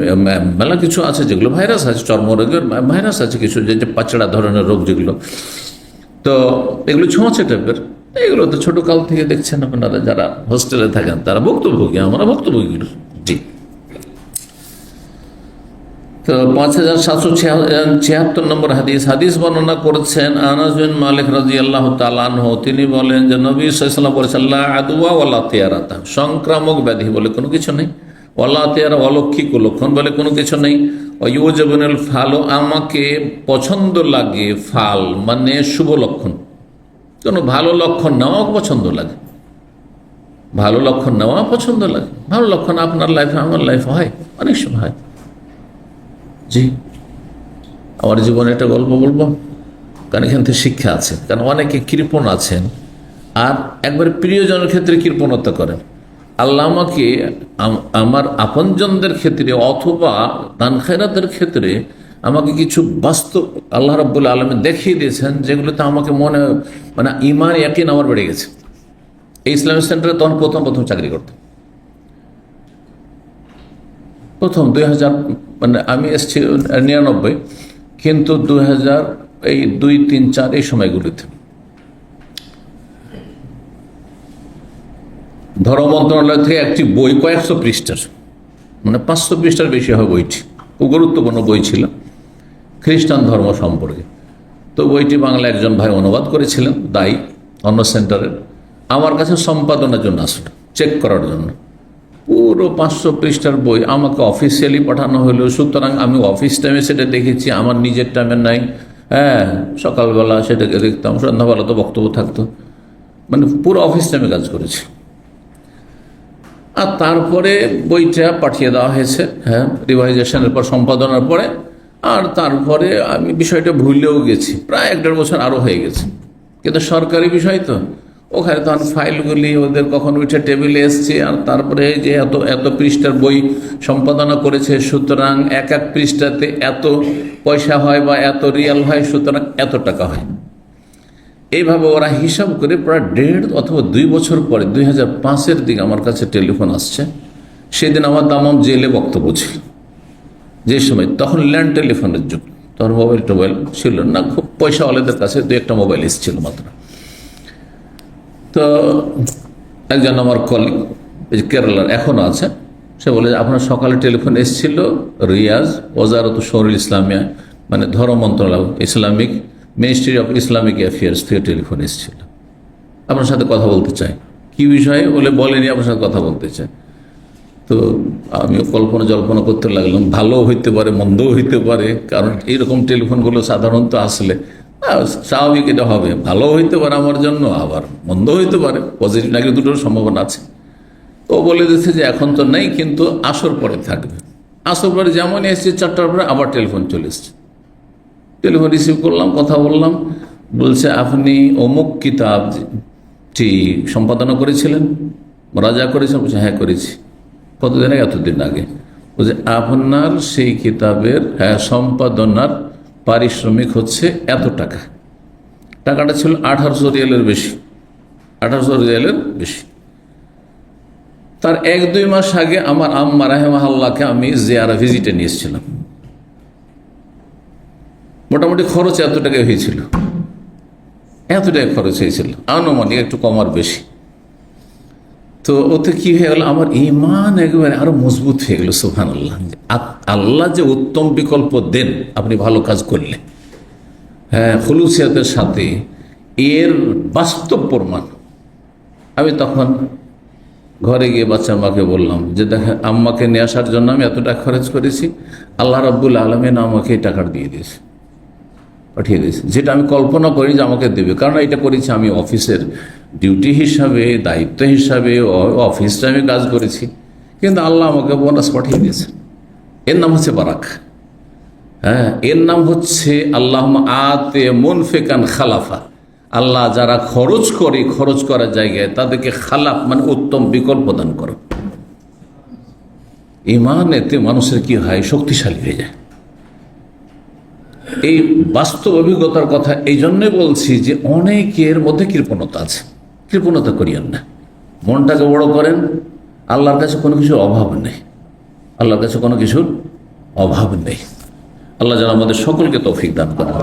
মেলা কিছু আছে যেগুলো ভাইরাস আছে, চর্মরোগের ভাইরাস আছে কিছু, যে পাচড়া ধরনের রোগ যেগুলো, তো এগুলো ছোঁয়াচে টাইপের। এগুলো তো ছোট কাল থেকে দেখছেন আপনারা, যারা হোস্টেলে থাকেন তারা ভুক্তভোগী, আমরা ভুক্তভোগী। জি। তো 5776 নম্বর হাদিস বর্ণনা করেছেন আনাস বিন মালিক রাদিয়াল্লাহু তাআলা আনহু। তিনি বলেন যে নবী সাল্লাল্লাহু আলাইহি ওয়াসাল্লাম বলেছেন, লা আদওয়া ওয়ালা তিয়ারাতা, সংক্রামক ব্যাধি বলে কোনো কিছু নেই, ওয়ালা তিয়ারা, অলৌকিক লক্ষণ বলে কোনো কিছু নেই। ওয়ায়ুজাবুল ফালো, আমাকে পছন্দ লাগে, ফাল মানে শুভ লক্ষণ, কোনো ভালো লক্ষণ নেওয়া পছন্দ লাগে, ভালো লক্ষণ নেওয়া পছন্দ লাগে। ভালো লক্ষণ আপনার লাইফে, আমার লাইফে হয়, অনেক সময় হয়। জি, আমার জীবনে একটা গল্প বলবো, কারণ এখান থেকে শিক্ষা আছে। কারণ অনেকে কৃপণ আছেন, আর একবারে প্রিয়জনের ক্ষেত্রে কৃপণতা করেন। আল্লাহ আমাকে আমার আপনজনদের ক্ষেত্রে অথবা দান খেরাতের ক্ষেত্রে আমাকে কিছু বাস্তব আল্লাহ রাব্বুল আলামিন দেখিয়ে দিয়েছেন, যেগুলোতে আমাকে মনে মানে ঈমান ইয়াকিন আমার বেড়ে গেছে। এই ইসলামিক সেন্টারে তখন প্রথম চাকরি করতাম, প্রথম 2000, মানে আমি এসেছি 99, কিন্তু 2000 এই 2, 3, 4 এই সময়গুলিতে ধর্ম মন্ত্রণালয় থেকে একটি বই, কয়েকশো পৃষ্ঠার, মানে 500 পৃষ্ঠার বেশি হয় বইটি, খুব গুরুত্বপূর্ণ বই ছিল খ্রিস্টান ধর্ম সম্পর্কে। তো বইটি বাংলা একজন ভাই অনুবাদ করেছিলেন, দায়ী অন্য সেন্টারের, আমার কাছে সম্পাদনার জন্য আসলো, চেক করার জন্য। পুরো 500 পৃষ্ঠার বই আমাকে অফিসিয়ালি পাঠানো হলো। সুতরাং আমি অফিস টাইমে সেটা দেখেছি, আমার নিজের টাইমে নাই। হ্যাঁ, সকালবেলা সেটাকে দেখতাম, সন্ধ্যাবেলা তো বক্তব্য থাকতো, মানে পুরো অফিস টাইমে কাজ করেছি। আর তারপরে বইটা পাঠিয়ে দেওয়া হয়েছে, হ্যাঁ, রিভাইজেশনের পর, সম্পাদনার পরে। আর তারপরে আমি বিষয়টা ভুলেও গেছি, প্রায় 1-1.5 বছর আরও হয়ে গেছে। কিন্তু সরকারি বিষয় তো, ওখানে তখন ফাইলগুলি ওদের কখন উঠে টেবিলে এসছে, আর তারপরে যে এত পৃষ্ঠার বই সম্পাদনা করেছে, সুতরাং এক পৃষ্ঠাতে এত পয়সা হয় বা এত রিয়াল হয়, সুতরাং এত টাকা হয়। এইভাবে ওরা হিসাব করে প্রায় 1.5 অথবা 2 বছর পরে 2005-এর দিকে আমার কাছে টেলিফোন আসছে। সেদিন আমার দামাম জেলে বক্তব্য ছিল, যে সময় তখন ল্যান্ড টেলিফোনের যুগ, তখন মোবাইল ছিল না, খুব পয়সাওয়ালাদের কাছে 2-1টা মোবাইল এসেছিল মাত্র। তো একজন আমার কলিগ কেরালার এখনও আছে, সে বলে যে আপনার সকালে টেলিফোন এসেছিল রিয়াজ ওজারত শহরুল ইসলামিয়া, মানে ধর্ম মন্ত্রণালয়, Islamic ministry of Islamic affairs থেকে টেলিফোন এসেছিল, আপনার সাথে কথা বলতে চাই। কি বিষয়ে বলেনি, আপনার সাথে কথা বলতে চাই। তো আমিও জল্পনা করতে লাগলাম, ভালো হইতে পারে, মন্দও হইতে পারে, কারণ এইরকম টেলিফোনগুলো সাধারণত আসলে স্বাভাবিক এটা হবে, ভালো হইতে পারে আমার জন্য, আবার মন্দ হইতে পারে, পজিটিভ নেগেটিভ দুটোর সম্ভাবনা আছে। তো বলে দিচ্ছে যে এখন তো নেই, কিন্তু আসর পরে থাকবে। আসর পরে যেমন এসছে 4টার পরে আবার টেলিফোন চলে এসছে। টেলিফোন রিসিভ করলাম, কথা বললাম। বলছে আপনি অমুক কিতাবটি সম্পাদনা করেছিলেন, রাজা করেছেন? বলছে হ্যাঁ করেছি। কতদিন আগে? এতদিন আগে। বলছে আপনার সেই কিতাবের সম্পাদনার পারিশ্রমিক হচ্ছে এত টাকা। টাকাটা ছিল 1800 রিয়ালের বেশি, 1800 রিয়ালের বেশি। তার 1-2 মাস আগে আমার আম্মা রাহেমাহুল্লাহকে আমি জিয়ারা ভিজিটে নিয়ে এসেছিলাম, মোটামুটি খরচ এত টাকা হয়েছিল, এত টাকা খরচ হয়েছিল, আনুমানিক একটু কম আর বেশি। তো ওতে কি হয়ে গেল, আমার ইমান একেবারে আরো মজবুত হয়ে গেল। সুবহানাল্লাহ, আল্লাহ যে উত্তম বিকল্প দেন আপনি ভালো কাজ করলে, হ্যাঁ, খুলুসিয়াতের সাথে, এর বাস্তব প্রমাণ। আমি তখন ঘরে গিয়ে বাচ্চার মাকে বললাম যে দেখে, আম্মাকে নিয়ে আসার জন্য আমি এত টাকা খরচ করেছি, আল্লাহ রাব্বুল আলামিন আমাকে এই টাকাটা দিয়ে দিয়েছে, পাঠিয়ে দিয়েছে, যেটা আমি কল্পনা করি যে আমাকে দেবে। কারণ এটা করেছি আমি অফিসের ডিউটি হিসাবে, দায়িত্ব হিসাবে, অফিসটা আমি কাজ করেছি, কিন্তু আল্লাহ আমাকে বোনাস পাঠিয়ে দিয়েছে। এর নাম হচ্ছে বারাক। হ্যাঁ, এর নাম হচ্ছে আল্লাহ আতে মুনফিকান খালাফা। আল্লাহ যারা খরচ করে, খরচ করার জায়গায় তাদেরকে খালাফ মানে উত্তম বিকল্প দান করো। ইমান এতে মানুষের কি হয়, শক্তিশালী হয়ে যায়। এই বাস্তব অভিজ্ঞতার কথা এই জন্যই বলছি যে অনেকের মধ্যে কৃপণতা আছে। কৃপণতা করিয়েন না, মনটাকে বড় করেন। আল্লাহর কাছে কোনো কিছুর অভাব নেই, আল্লাহর কাছে কোনো কিছুর অভাব নেই। আল্লাহ যেন আমাদের সকলকে তৌফিক দান করেন।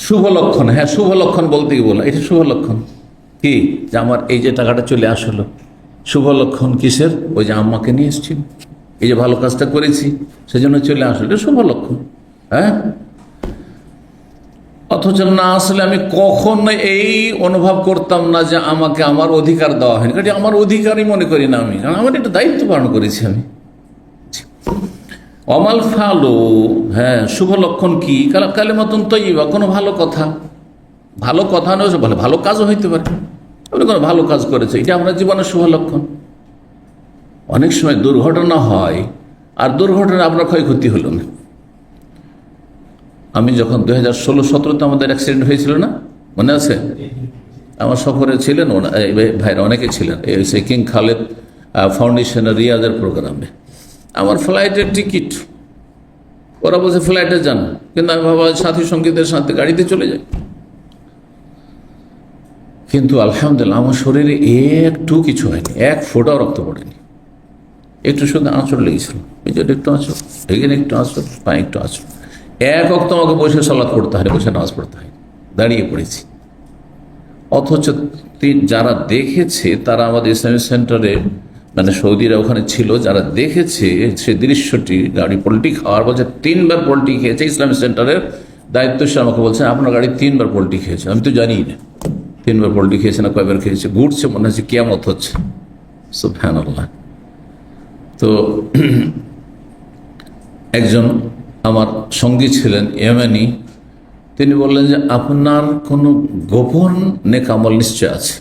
শুভ লক্ষণ, হ্যাঁ, শুভ লক্ষণ বলতে কি বললাম, এটা শুভ লক্ষণ কি, যে আমার এই যে টাকাটা চলে আসলো। শুভ লক্ষণ কিসের? ওই যে আম্মাকে নিয়ে এসছি, এই যে ভালো কাজটা করেছি সেজন্য চলে আসলো, এটা শুভ লক্ষণ। হ্যাঁ, অথচ না আসলে আমি কখনো এই অনুভব করতাম না যে আমাকে আমার অধিকার দেওয়া হয়নি। কারণ আমার অধিকারই মনে করি না আমি, কারণ আমার একটা দায়িত্ব পালন করেছি আমি। অমাল ফালো, হ্যাঁ, শুভ লক্ষণ কি? কালেমাতুন তয়্যিবা, কোনো ভালো কথা। ভালো কথা নয়, বলে ভালো কাজও হইতে পারে। আপনি কোনো ভালো কাজ করেছে, এটা আপনার জীবনের শুভ লক্ষণ। অনেক সময় দুর্ঘটনা হয়, আর দুর্ঘটনা আপনার ক্ষয়ক্ষতি হলো না। আমি যখন 2016-17 আমাদের অ্যাক্সিডেন্ট হয়েছিল না, মনে আছে? আমার সফরে ছিলেন ভাইরা, অনেকে ছিলেন এই কিং খালেদ ফাউন্ডেশনের রিয়াদের প্রোগ্রামে। আমার ফ্লাইটের টিকিট, ওরা বলছে ফ্লাইটে যান, কিন্তু আমি ভাবা সাথী সঙ্গীদের সাথে গাড়িতে চলে যাই। কিন্তু আলহামদুলিল্লাহ আমার শরীরে একটু কিছু হয়নি, এক ফোঁটাও রক্ত পড়েনি। একটু শুধু আঁচড় লেগেছিল, পেছনে একটু আঁচড়, এখানে একটু আঁচড়, পায়ে একটু আঁচড়। এক ওয়াক্ত আমাকে বসে সালাত পড়তে হয়, বসে নামাজ পড়তে হয়, দাঁড়িয়ে পড়েছি। অথচ যারা দেখেছে, তারা আমাদের ইসলামিক সেন্টারে, মানে সৌদিরা ওখানে ছিল, যারা দেখেছে সে দৃশ্যটি, গাড়ি পল্টি খাওয়ার, বলছে 3 বার পল্টি খেয়েছে। ইসলামিক সেন্টারের দায়িত্বশীল আমাকে বলছে, আপনার গাড়ি 3 বার পল্টি খেয়েছে। আমি তো জানি না 3 বার পল্টি খেয়েছে না কয়বার খেয়েছে, ঘুরছে, মনে হচ্ছে কিয়ামত হচ্ছে। সুবহানাল্লাহ। তো একজন আমার সঙ্গী ছিলেন ইয়েমেনি, তিনি বললেন যে আপনার কোনো গোপন নেক আমল নিশ্চয় আছে,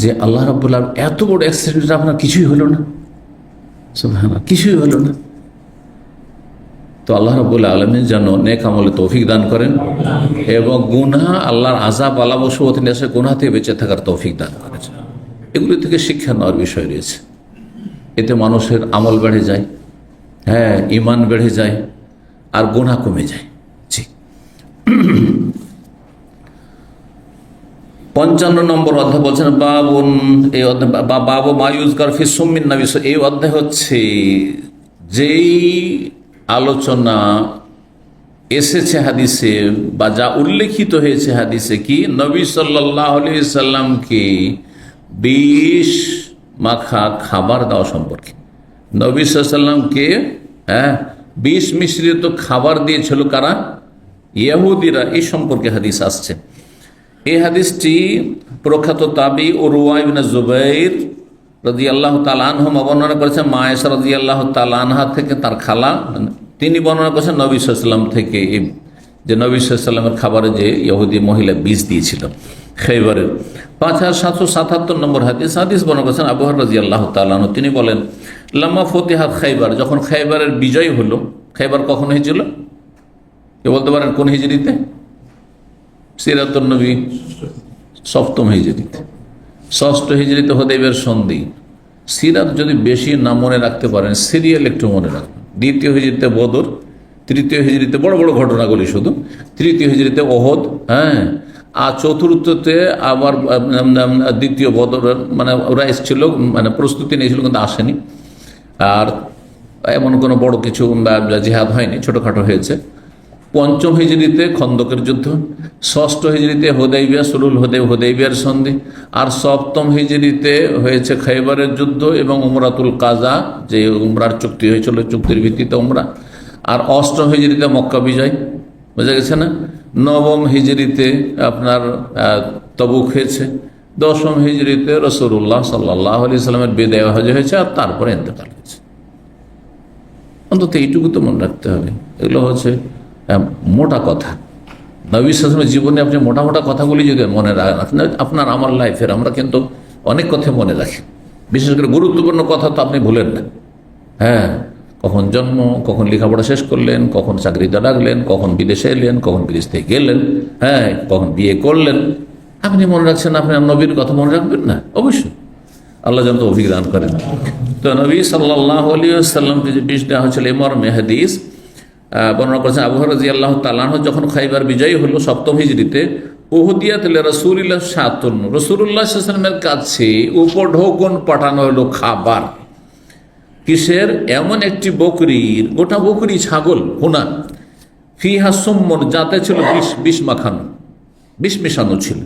যে আল্লাহ রাব্বুল আলামিন এত বড় অ্যাক্সিডেন্ট আপনার কিছুই হলো না। সুবহানাল্লাহ, কিছুই হলো না। তো আল্লাহ রাব্বুল আলামিন যেন নেক আমলে তৌফিক দান করেন এবং গুনাহ, আল্লাহর আযাব আলা মুসিবত নিয়ে আসে, গুনাহ থেকে বেঁচে থাকার তৌফিক দান করেন। এগুলি থেকে শিক্ষা নেওয়ার বিষয় রয়েছে। এতে মানুষের আমল বেড়ে যায়, হ্যাঁ, ইমান বেড়ে যায়, আর গুনাহ কমে যায়। জি। 55 নম্বর অধ্যায় বলছেন বাবুন, এই অধ্যায় বাবু মায়ুজকার ফি সুম্মিন নবী। এই অধ্যায় হচ্ছে যেই আলোচনা এসেছে হাদিসে, বা যা উল্লেখিত হয়েছে হাদিসে, কি নবী সাল্লাল্লাহু আলাইহি সাল্লামকে বিষ মাখা খাবার দেওয়া সম্পর্কে। নবী সাল্লাল্লাহু আলাইহি সাল্লামকে, হ্যাঁ, বিষ মিশ্রিত খাবার দিয়েছিল কারা? ইহুদিরা। এই সম্পর্কে হাদিস আসছে। এই হাদিসটি প্রখ্যাত তাবি উরওয়া ইবনে জুবাইর রাদিয়াল্লাহু তাআলা আনহু বর্ণনা করেছেন, মা আয়েশা রাদিয়াল্লাহু তাআলা আনহা থেকে, তার খালা, তিনি বর্ণনা করেছেন নবী সাল্লাল্লাহু আলাইহি ওয়াসাল্লাম থেকে, যে নবী সাল্লাল্লাহু আলাইহি ওয়াসাল্লামের খাবারে যে ইহুদি মহিলা বিষ দিয়েছিল খাইবারের। 5777 নম্বর হাদিস বর্ণনা করেছেন আবু হুরায়রা রাদিয়াল্লাহু তাআলা আনহু। তিনি বলেন, লাম্মা ফতিহাত খাইবার, যখন খাইবারের বিজয় হলো। খাইবার কখন হয়েছিল? কে বলতে পারেন কোন হিজরিতে? সিরাতুন নবী 7ম হিজরিতে, 6ষ্ঠ হিজরিতে হুদাইবিয়ার সন্ধি। সিরাত যদি বেশি না মনে রাখতে পারেন, সিরিয়াল একটু মনে রাখবেন। 2য় হিজরিতে বদর, 3য় হিজরিতে বড় বড় ঘটনাগুলি শুধু, 3য় হিজরিতে ওহদ, হ্যাঁ, আর 4র্থতে আবার 2য় বদর, মানে ওরা এসেছিল, মানে প্রস্তুতি নিয়েছিল কিন্তু আসেনি। আর এমন কোনো বড় কিছু জিহাদ হয়নি, ছোটখাটো হয়েছে। ৫ম হিজরিতে খন্দকের যুদ্ধ, ৬ষ্ঠ হিজরিতে হুদাইবিয়া, সুলুল হুদাইবিয়ার সন্ধি, আর ৭ম হিজরিতে হয়েছে খৈবরের যুদ্ধ এবং উমরাতুল কাজা, যে উমরার চুক্তি হয়েছিল, চুক্তির ভিত্তিতে উমরা। আর ৮ম হিজরিতে মক্কা বিজয়, বোঝা গেছে না। ৯ম হিজরিতে আপনার তবুক হয়েছে। ১০ম হিজরিতে রাসূলুল্লাহ সাল্লাল্লাহু আলাইহি সাল্লামের বিদায় হজ হয়েছে, আর তারপরে ইন্তেকাল হয়েছে। অন্তত এইটুকু তো মনে রাখতে হবে। এগুলো হচ্ছে মোটা কথা। নবী সাল্লাল্লাহু আলাইহি ওয়াসাল্লামের জীবনে আপনি মোটা মোটা কথাগুলি যদি মনে রাখেন, আপনার আমার লাইফের আমরা কিন্তু অনেক কথা মনে রাখি, বিশেষ করে গুরুত্বপূর্ণ কথা তো আপনি ভুলেন না। হ্যাঁ, কখন জন্ম, কখন লেখাপড়া শেষ করলেন, কখন চাকরিতে লাগলেন, কখন বিদেশে এলেন, কখন বিদেশ থেকে গেলেন, হ্যাঁ, কখন বিয়ে করলেন, আপনি মনে রাখছেন। আপনি নবীর কথা মনে রাখবেন না? অবশ্যই আল্লাহ যেন তো অভিজ্ঞান করেন। তো নবী সাল্লাল্লাহু আলাইহি ওয়াসাল্লামকে যে বিষ দেওয়া হয়েছিল, এই মর্মে হাদিস বর্ণনা করেছেন আবু হুরায়রা রাদিয়াল্লাহু তাআলা আনহু, যখন খাইবার বিজয়ী হলো ৭ম হিজরিতে, উহুদিয়াত লিরাসূলিল্লাহ শাতুন, রাসূলুল্লাহ সাল্লাল্লাহু আলাইহি ওয়াসাল্লামের কাছে উপঢৌকন পাঠানো হলো খাবার। কিসের? এমন একটি বকরির, গোটা বকরি, ছাগল, হোনা, ফিহা সুম্মুন, যাতে ছিল বিষ মাখানো, বিষ মেশানো ছিল,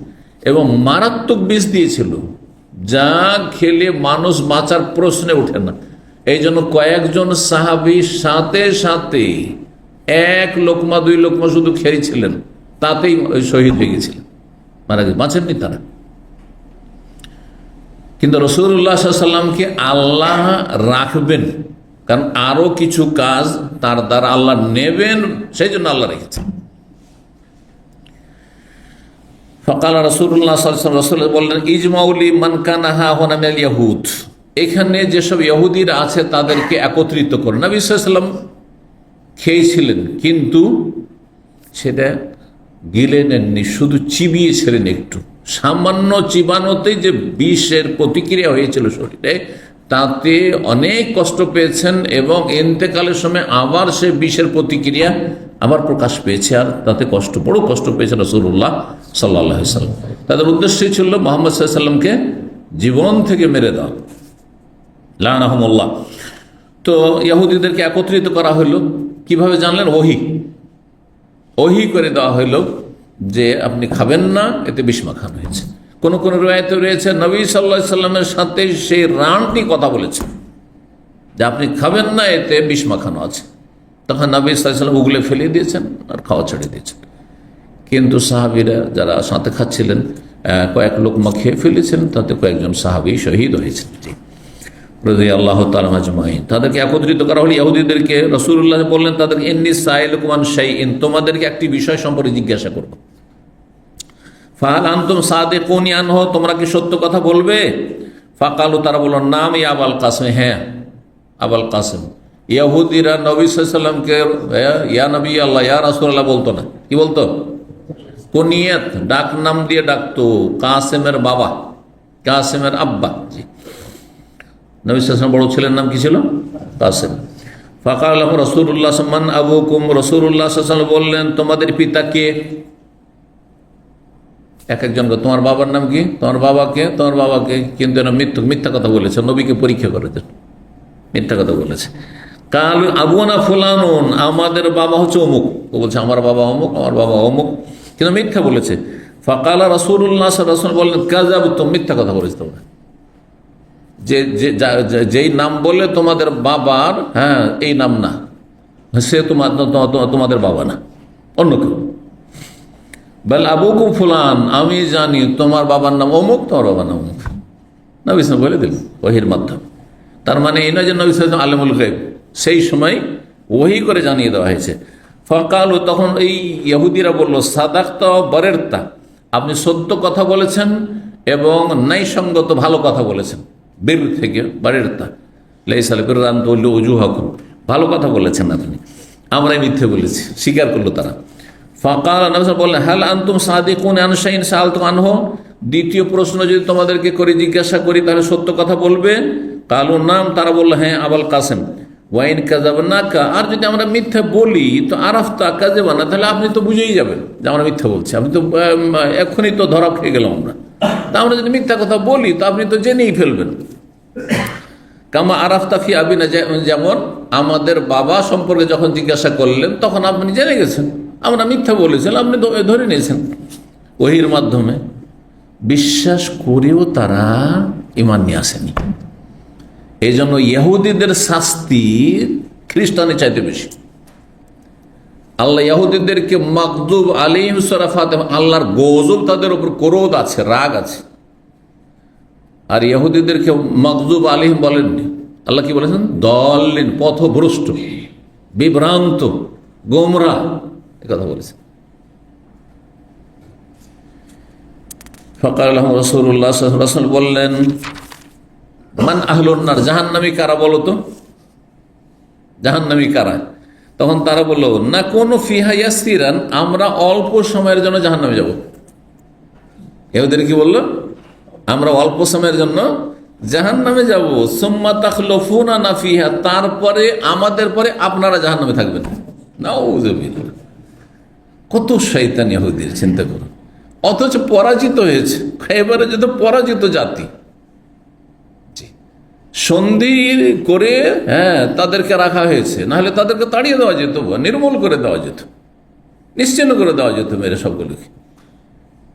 এবং মারাত্মক বিষ দিয়েছিল, যা খেলে মানুষ বাঁচার প্রশ্নে ওঠে না। এই জন্য কয়েকজন সাহাবীর সাথে সাথে 1 লোকমা 2 লোকমা শুধু খেয়েছিলেন, তাতেই শহীদ হয়ে গেছিলেন, মারা গেছে, বাঁচেননি তারা। কিন্তু রাসূলুল্লাহ সাল্লাল্লাহু আলাইহি ওয়াসাল্লামকে আল্লাহ রাখবেন, কারণ আরো কিছু কাজ তার দ্বারা আল্লাহ নেবেন, সেই জন্য আল্লাহ রেখেছেন। ফাকাল রাসূলুল্লাহ সাল্লাল্লাহু আলাইহি ওয়াসাল্লাম বললেন, ইজমাউলি মান কানা হাহুনা মিনাল ইয়াহুদ, এখানে যেসব ইহুদিরা আছে তাদেরকে একত্রিত করে। নবী সাল্লাল্লাহু আলাইহি ওয়াসাল্লাম খেয়েছিলেন, কিন্তু সেটা গিলে নেননি, শুধু চিবিয়েছিলেন একটু। সামান্য চিবানোতেই যে বিষের প্রতিক্রিয়া হয়েছিল শরীরে, তাতে অনেক কষ্ট পেয়েছেন, এবং ইন্তেকালের সময় আবার সে বিষের প্রতিক্রিয়া আবার প্রকাশ পেয়েছে, আর তাতে বড় কষ্ট পেয়েছে রাসূলুল্লাহ সাল্লাল্লাহু আলাইহি ওয়াসাল্লাম। তাদের উদ্দেশ্যই ছিল মুহাম্মদ সাল্লাল্লাহু আলাইহি ওয়াসাল্লামকে জীবন থেকে মেরে দেওয়া, লানাহুমুল্লাহ। তো ইহুদিদেরকে একত্রিত করা হলো, কিভাবে জানলেন? ওহী করে দেওয়া হইল যে আপনি খাবেন না, এতে বিষ মাখানো হয়েছে। কোন কোন riwayate রয়েছে নবী সাল্লাল্লাহু আলাইহি ওয়াসাল্লামের সাথে সেই রানটি কথা বলেছে যে আপনি খাবেন না, এতে বিষ মাখানো আছে। তখন নবী সাল্লাল্লাহু আলাইহি ওয়াসাল্লাম উগলে ফেলে দিয়েছেন আর খাওয়া ছেড়ে দিয়েছেন। কিন্তু সাহাবীরা যারা সাথে খাচ্ছিলেন, কয়েক লোকমা খেয়ে ফেলেছেন, তাতে কয়েকজন সাহাবী শহীদ হয়েছেন রাদিয়াল্লাহু তাআলা আজমাইন। তাদেরকে একত্রিত করা হলো। ইহুদিদেরকে রাসূলুল্লাহ বললেন তাদেরকে, ইন্নী সাইলুকুম আন শাইইন, তোমাদেরকে একটি বিষয় সম্পর্কে জিজ্ঞাসা করব। ফাহাল আনতুম সাদিকুন আনহু, তোমরা কি সত্য কথা বলবে? ফাকালু, তারা বলল, নাম ইয়া আবুল কাসিম, হ্যাঁ আবুল কাসিম। ইহুদিরা নবী সাল্লাল্লাহু আলাইহি ওয়াসাল্লামকে ইয়া নবী আল্লাহ, ইয়া রাসূলুল্লাহ বলতো না। কি বলতো? কুনিয়াত, ডাক নাম দিয়ে ডাকতো। কাসিমের বাবা, কাসিমের আব্বা। জি, নবী সাল্লাল্লাহু আলাইহি ওয়াসাল্লাম বড় ছেলের নাম কি ছিল? কাসিম। ফাকাল লাহু রাসূলুল্লাহ মান আবুকুম, রাসূলুল্লাহ সাল্লাল্লাহু আলাইহি ওয়াসাল্লাম বললেন, তোমাদের পিতা কে? এক একজনকে, তোমার বাবার নাম কি? তোমার বাবাকে, তোমার বাবাকে। কিন্তু এরা মিথ্যা কথা বলেছে, নবীকে পরীক্ষা করার জন্য মিথ্যা কথা বলেছে। কাল আবুনা ফুলানুন, আমাদের বাবা হচ্ছে অমুক। ও বলছে আমার বাবা অমুক, আমার বাবা অমুক, কিন্তু মিথ্যা বলেছে। ফাকালা রাসূলুল্লাহ সাল্লাল্লাহু আলাইহি ওয়াসাল্লাম বললেন, কাযাবতুম, মিথ্যা কথা বলেছে তোমরা। যেই নাম বলে তোমাদের বাবার, হ্যাঁ এই নাম না, সে তোমাদের বাবা না, অন্য কেউ। বল আবুকুম ফুলান, আমি জানি তোমার বাবার নাম অমুক, তোমার বাবার নাম অমুক। নবী সাল্লাল্লাহু বলে দিলেন ওহীর মাধ্যমে। তার মানে এই নয় যে নবী সাল্লাল্লাহু আলাইহি ওয়াসাল্লাম আলিমুল গায়ব, সেই সময় ওহী করে জানিয়ে দেওয়া হয়েছে। ফাকালু, তখন এই ইহুদিরা বলল, সাদাকতা বারেরতা, আপনি সত্য কথা বলেছেন এবং ন্যায়সঙ্গত ভালো কথা বলেছেন। বীর থেকে বারেরতা, লাইসাল বিররান তুল্লু উজুহাকুম, ভালো কথা বলেছেন আপনি, আমরাই মিথ্যে বলেছি, স্বীকার করলো তারা। ফাকাল, নবী সাল্লাল্লাহু বললেন, হাল আনতুম সাদিকুন আন শাইইন সাআলতুম আনহু, দ্বিতীয় প্রশ্ন যদি তোমাদেরকে করে জিজ্ঞাসা করি তাহলে সত্য কথা বলবে? কালু নাম, তারা বললো হ্যাঁ আবুল কাসিম। ওয়াইন কাযাবনাকা, আর যদি আমরা মিথ্যা বলি তো আরাফতা কাযাবানা, তাহলে আপনি তো বুঝেই যাবেন যে আমরা মিথ্যা বলছি, আপনি তো এখনই তো ধরা খেয়ে গেলাম আমরা। তা আমরা যদি মিথ্যা কথা বলি তো আপনি তো জেনেই ফেলবেন। কামা আরাফতাফি আবিনা, যেমন আমাদের বাবা সম্পর্কে যখন জিজ্ঞাসা করলেন তখন আপনি জেনে গেছেন, আমরা মিথ্যা বলেছিলাম, আপনি ধরে নিয়েছেন ওহির মাধ্যমে। বিশ্বাস করেও তারা ঈমান নিয়ে আসেনি। এই জন্য ইহুদিদের শাস্তি খ্রিস্টানের চাইতে বেশি। আল্লাহ ইহুদিদেরকে মাগদুব আলাইহিম সূরা ফাতিহা, আল্লাহর গজব তাদের উপর, ক্রোধ আছে, রাগ আছে। আর ইহুদিদেরকে মাগদুব আলাইহিম বলেননি, আল্লাহ কি বলেছেন? দলিন, পথভ্রষ্ট, বিভ্রান্ত, গোমরা, কথা বলেছেন। ফাকাল লাহুম রাসূলুল্লাহ সাল্লাল্লাহু আলাইহি ওয়াসাল্লাম বললেন, মান আহলুন নার, জাহান্নামী কারা বলো তো, জাহান্নামী কারা? তখন তারা বলল, না কোন ফিহা ইয়াসিরান, আমরা অল্প সময়ের জন্য জাহান্নামে যাব। এদের কি বললো? আমরা অল্প সময়ের জন্য জাহান্নামে যাব। সুম্মা তাখলুফুনা না ফিহা, তারপরে আমাদের পরে আপনারা জাহান্নামে থাকবেন। নাউযুবিল্লাহ। কত শয়তান ইহুদির, চিন্তা করো। অথচ পরাজিত হয়েছে, এবারে যত পরাজিত জাতি, সন্ধি করে তাদেরকে রাখা হয়েছে, নাহলে তাদেরকে তাড়িয়ে দেওয়া যেত, নির্মূল করে দেওয়া যেত, নিশ্চিহ্ন করে দেওয়া যেত মেরে সবগুলোকে।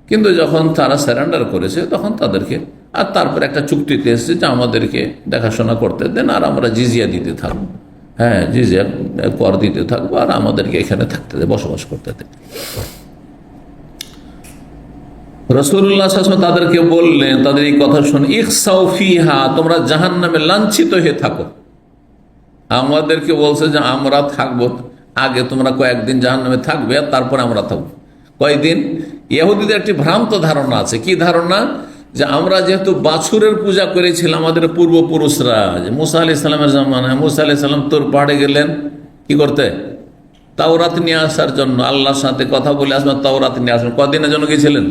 কিন্তু যখন তারা স্যারেন্ডার করেছে তখন তাদেরকে, আর তারপর একটা চুক্তিতে এসেছে যে আমাদেরকে দেখাশোনা করতে দেন আর আমরা জিজিয়া দিতে থাকবো, জিজিয়া কর দিতে থাকবো আর আমাদেরকে এখানে থাকতে দেয়, বসবাস করতে দেয়। রাসূলুল্লাহ সাল্লাল্লাহু আলাইহি ওয়াসাল্লাম তাদেরকে বললেন, তাদের এই কথা শুনে, ইখসাউ ফিহা, তোমরা জাহান্নামে লাঞ্ছিত হয়ে থাকো। আমাদেরকে বলছে যে আমরা থাকবো, আগে তোমরা কয়েকদিন জাহান্নামে থাকবে আর তারপরে আমরা থাকবো। কয়েকদিন? ইহুদিদের একটি ভ্রান্ত ধারণা আছে। কি ধারণা? যে আমরা যেহেতু বাছুরের পূজা করেছিলাম আমাদের পূর্বপুরুষরা, যে মুসা আলাইহিস সালামের জামানায়, মুসা আলাইহিস সালাম তোর পাহাড়ে গেলেন কি করতে? তাওরাত নিয়ে আসার জন্য, আল্লাহর সাথে কথা বলে আসবেন, তাওরাত নিয়ে আসবেন। কদিনের জন্য গেছিলেন?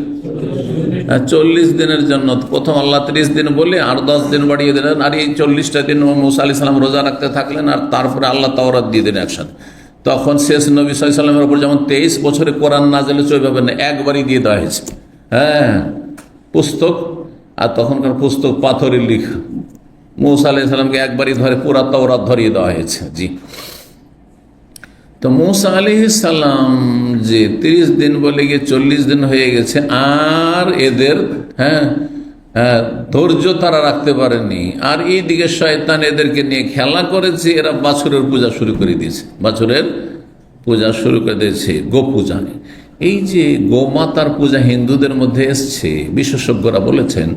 40 দিনের জন্য। প্রথম আল্লাহ 30 দিন বলে আর 10 দিন বাড়িয়ে দিলেন, আর এই 40টা দিন মুসা আলাইহিস সালাম রোজা রাখতে থাকলেন, আর তারপরে আল্লাহ তাওরাত দিয়ে দিলেন একসাথে। তখন শেষ নবী সাল্লাল্লাহু আলাইহি ওয়াসাল্লামের উপর যেমন 23 বছরে কোরআন নাযিল হয়েছে, ওইভাবে না, একবারই দিয়ে দেওয়া হয়েছে পুস্তক। আর তখনকার পুস্তক পাথরে লিখা, মুসা আলাইহিস সালামকে একবারই ধরে পুরা তাওরাত ধরিয়ে দেওয়া হয়েছে। জি, তো মুসা আলাইহিস সালাম যে 30 দিন বলে গিয়ে 40 দিন হয়ে গেছে, আর এদের ধৈর্য তারা রাখতে পারেনি। আর এইদিকে শয়তান এদেরকে নিয়ে খেলা করেছে, এরা বাছুরের পূজা শুরু করে দিয়েছে, বাছুরের পূজা শুরু করে দিয়েছে, গো পূজা। এই যে গোমাতার পূজা হিন্দুদের মধ্যে এসছে, বিশেষজ্ঞরা বলেছেন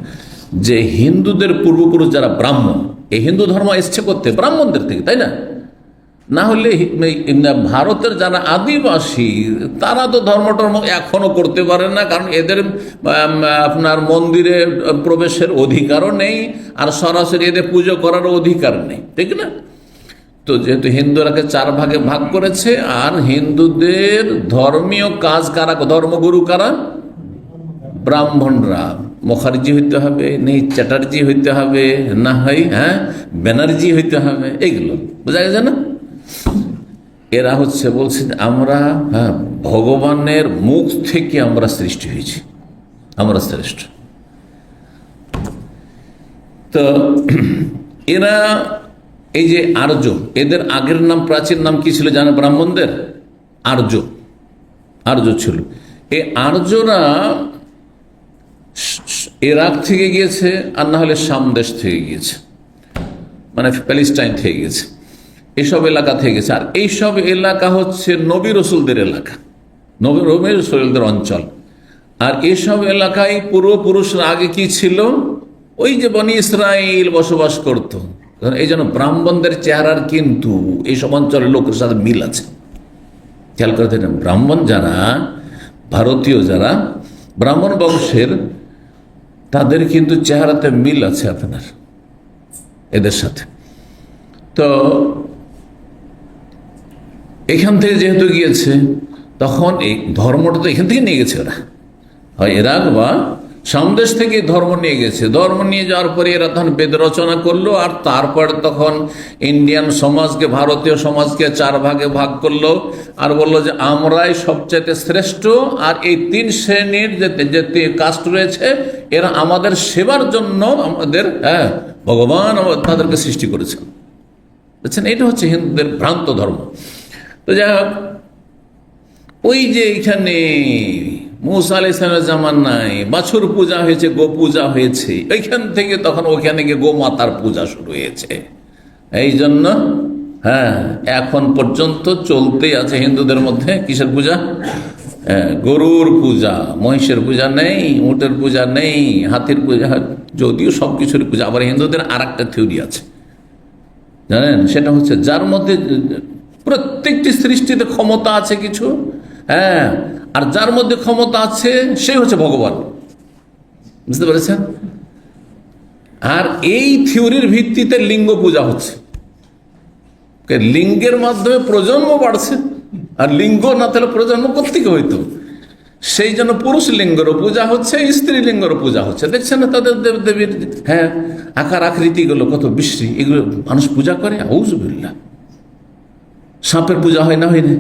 যে হিন্দুদের পূর্বপুরুষ যারা ব্রাহ্মণ, এই হিন্দু ধর্ম এসছে করতে ব্রাহ্মণদের থেকে, তাই না? না হলে ভারতের যারা আদিবাসী তারা তো ধর্ম এখনো করতে পারে না, কারণ এদের আপনার মন্দিরে প্রবেশের অধিকারও নেই, আর সরাসরি এদের পুজো করার অধিকার নেই, ঠিক না? তো যেহেতু হিন্দুরাকে 4 ভাগে ভাগ করেছে, আর হিন্দুদের ধর্মীয় কাজ কারা, ধর্মগুরু কারা? ব্রাহ্মণরা। মুখার্জি হইতে হবে, নেই চ্যাটার্জি হইতে হবে, না হয় ব্যানার্জি হইতে হবে, এইগুলো বোঝা গেছে না? এরা বলছে আমরা ভগবানের মুখ থেকে আমরা সৃষ্টি হয়েছি, আমরা শ্রেষ্ঠ। তো এরা এই যে আর্য, এদের আগের নাম, প্রাচীন নাম কি ছিল জানো ব্রাহ্মণদের? আর্য, আর্য ছিল। এই আর্যরা ইরাক থেকে গিয়েছে, আর না হলে শাম দেশ থেকে গিয়েছে, মানে প্যালেস্টাইন থেকে গেছে, এইসব এলাকা থেকে গেছে। আর এইসব এলাকা হচ্ছে নবী রসুলদের এলাকা, নবী রসুলদের অঞ্চল। আর এইসব এলাকায় পূর্বপুরুষরা আগে কি ছিল? ওই যে বনি ইসরাইল বসবাস করত। এই জন্য ব্রাহ্মণদের চেহারার কিন্তু এইসব অঞ্চলের লোকের সাথে মিল আছে। খেয়াল করে দেখেন, ব্রাহ্মণ যারা, ভারতীয় যারা ব্রাহ্মণ বংশের, তাদের কিন্তু চেহারাতে মিল আছে আপনার এদের সাথে। তো এখান থেকে যেহেতু গিয়েছে, তখন এই ধর্মটা তো এখান থেকে নিয়ে গেছে ওরা, হয় ইরাক বা সামদেশ থেকে ধর্ম নিয়ে গেছে। ধর্ম নিয়ে যাওয়ার পরে এরা তখন বেদ রচনা করলো, আর তারপরে তখন ইন্ডিয়ান সমাজকে, ভারতীয় সমাজকে 4 ভাগে ভাগ করলো, আর বললো যে আমরাই সবচেয়ে শ্রেষ্ঠ, আর এই 3 শ্রেণীর যে কাস্ট রয়েছে এরা আমাদের সেবার জন্য আমাদের ভগবান তাদেরকে সৃষ্টি করেছেন। বুঝছেন, এটা হচ্ছে হিন্দুদের ভ্রান্ত ধর্ম। তো যাই হোক, ওই যে এখানে মুসা আলাইহিস সালামের জামানায় বাছুর পূজা হয়েছে, গো পূজা হয়েছে, ওইখান থেকে তখন ওখানে গিয়ে গোমাতার পূজা শুরু হয়েছে। এই জন্য এখন পর্যন্ত চলতেই আছে হিন্দুদের মধ্যে কিসের পূজা? গরুর পূজা, মহিষের পূজা নেই, উটের পূজা নেই, হাতির পূজা, যদিও সব কিছুর পূজা। আবার হিন্দুদের আর একটা থিওরি আছে জানেন, সেটা হচ্ছে যার মধ্যে প্রত্যেকটি সৃষ্টিতে ক্ষমতা আছে কিছু, আর যার মধ্যে ক্ষমতা আছে সে হচ্ছে ভগবান। বুঝতে পেরেছেন? আর এই থিওরির ভিত্তিতে লিঙ্গ পূজা হচ্ছে। লিঙ্গের মাধ্যমে প্রজন্ম বাড়ছে, আর লিঙ্গ না তাহলে প্রজন্ম কোত্থেকে হইতো? সেই জন্য পুরুষ লিঙ্গেরও পূজা হচ্ছে, স্ত্রী লিঙ্গেরও পূজা হচ্ছে। দেখছেন না তাদের দেবদেবীর আকার আকৃতিগুলো কত বিশ্রী, এগুলো মানুষ পূজা করে। আউযুবিল্লাহ। সাপের পূজা হয় না, হয় না?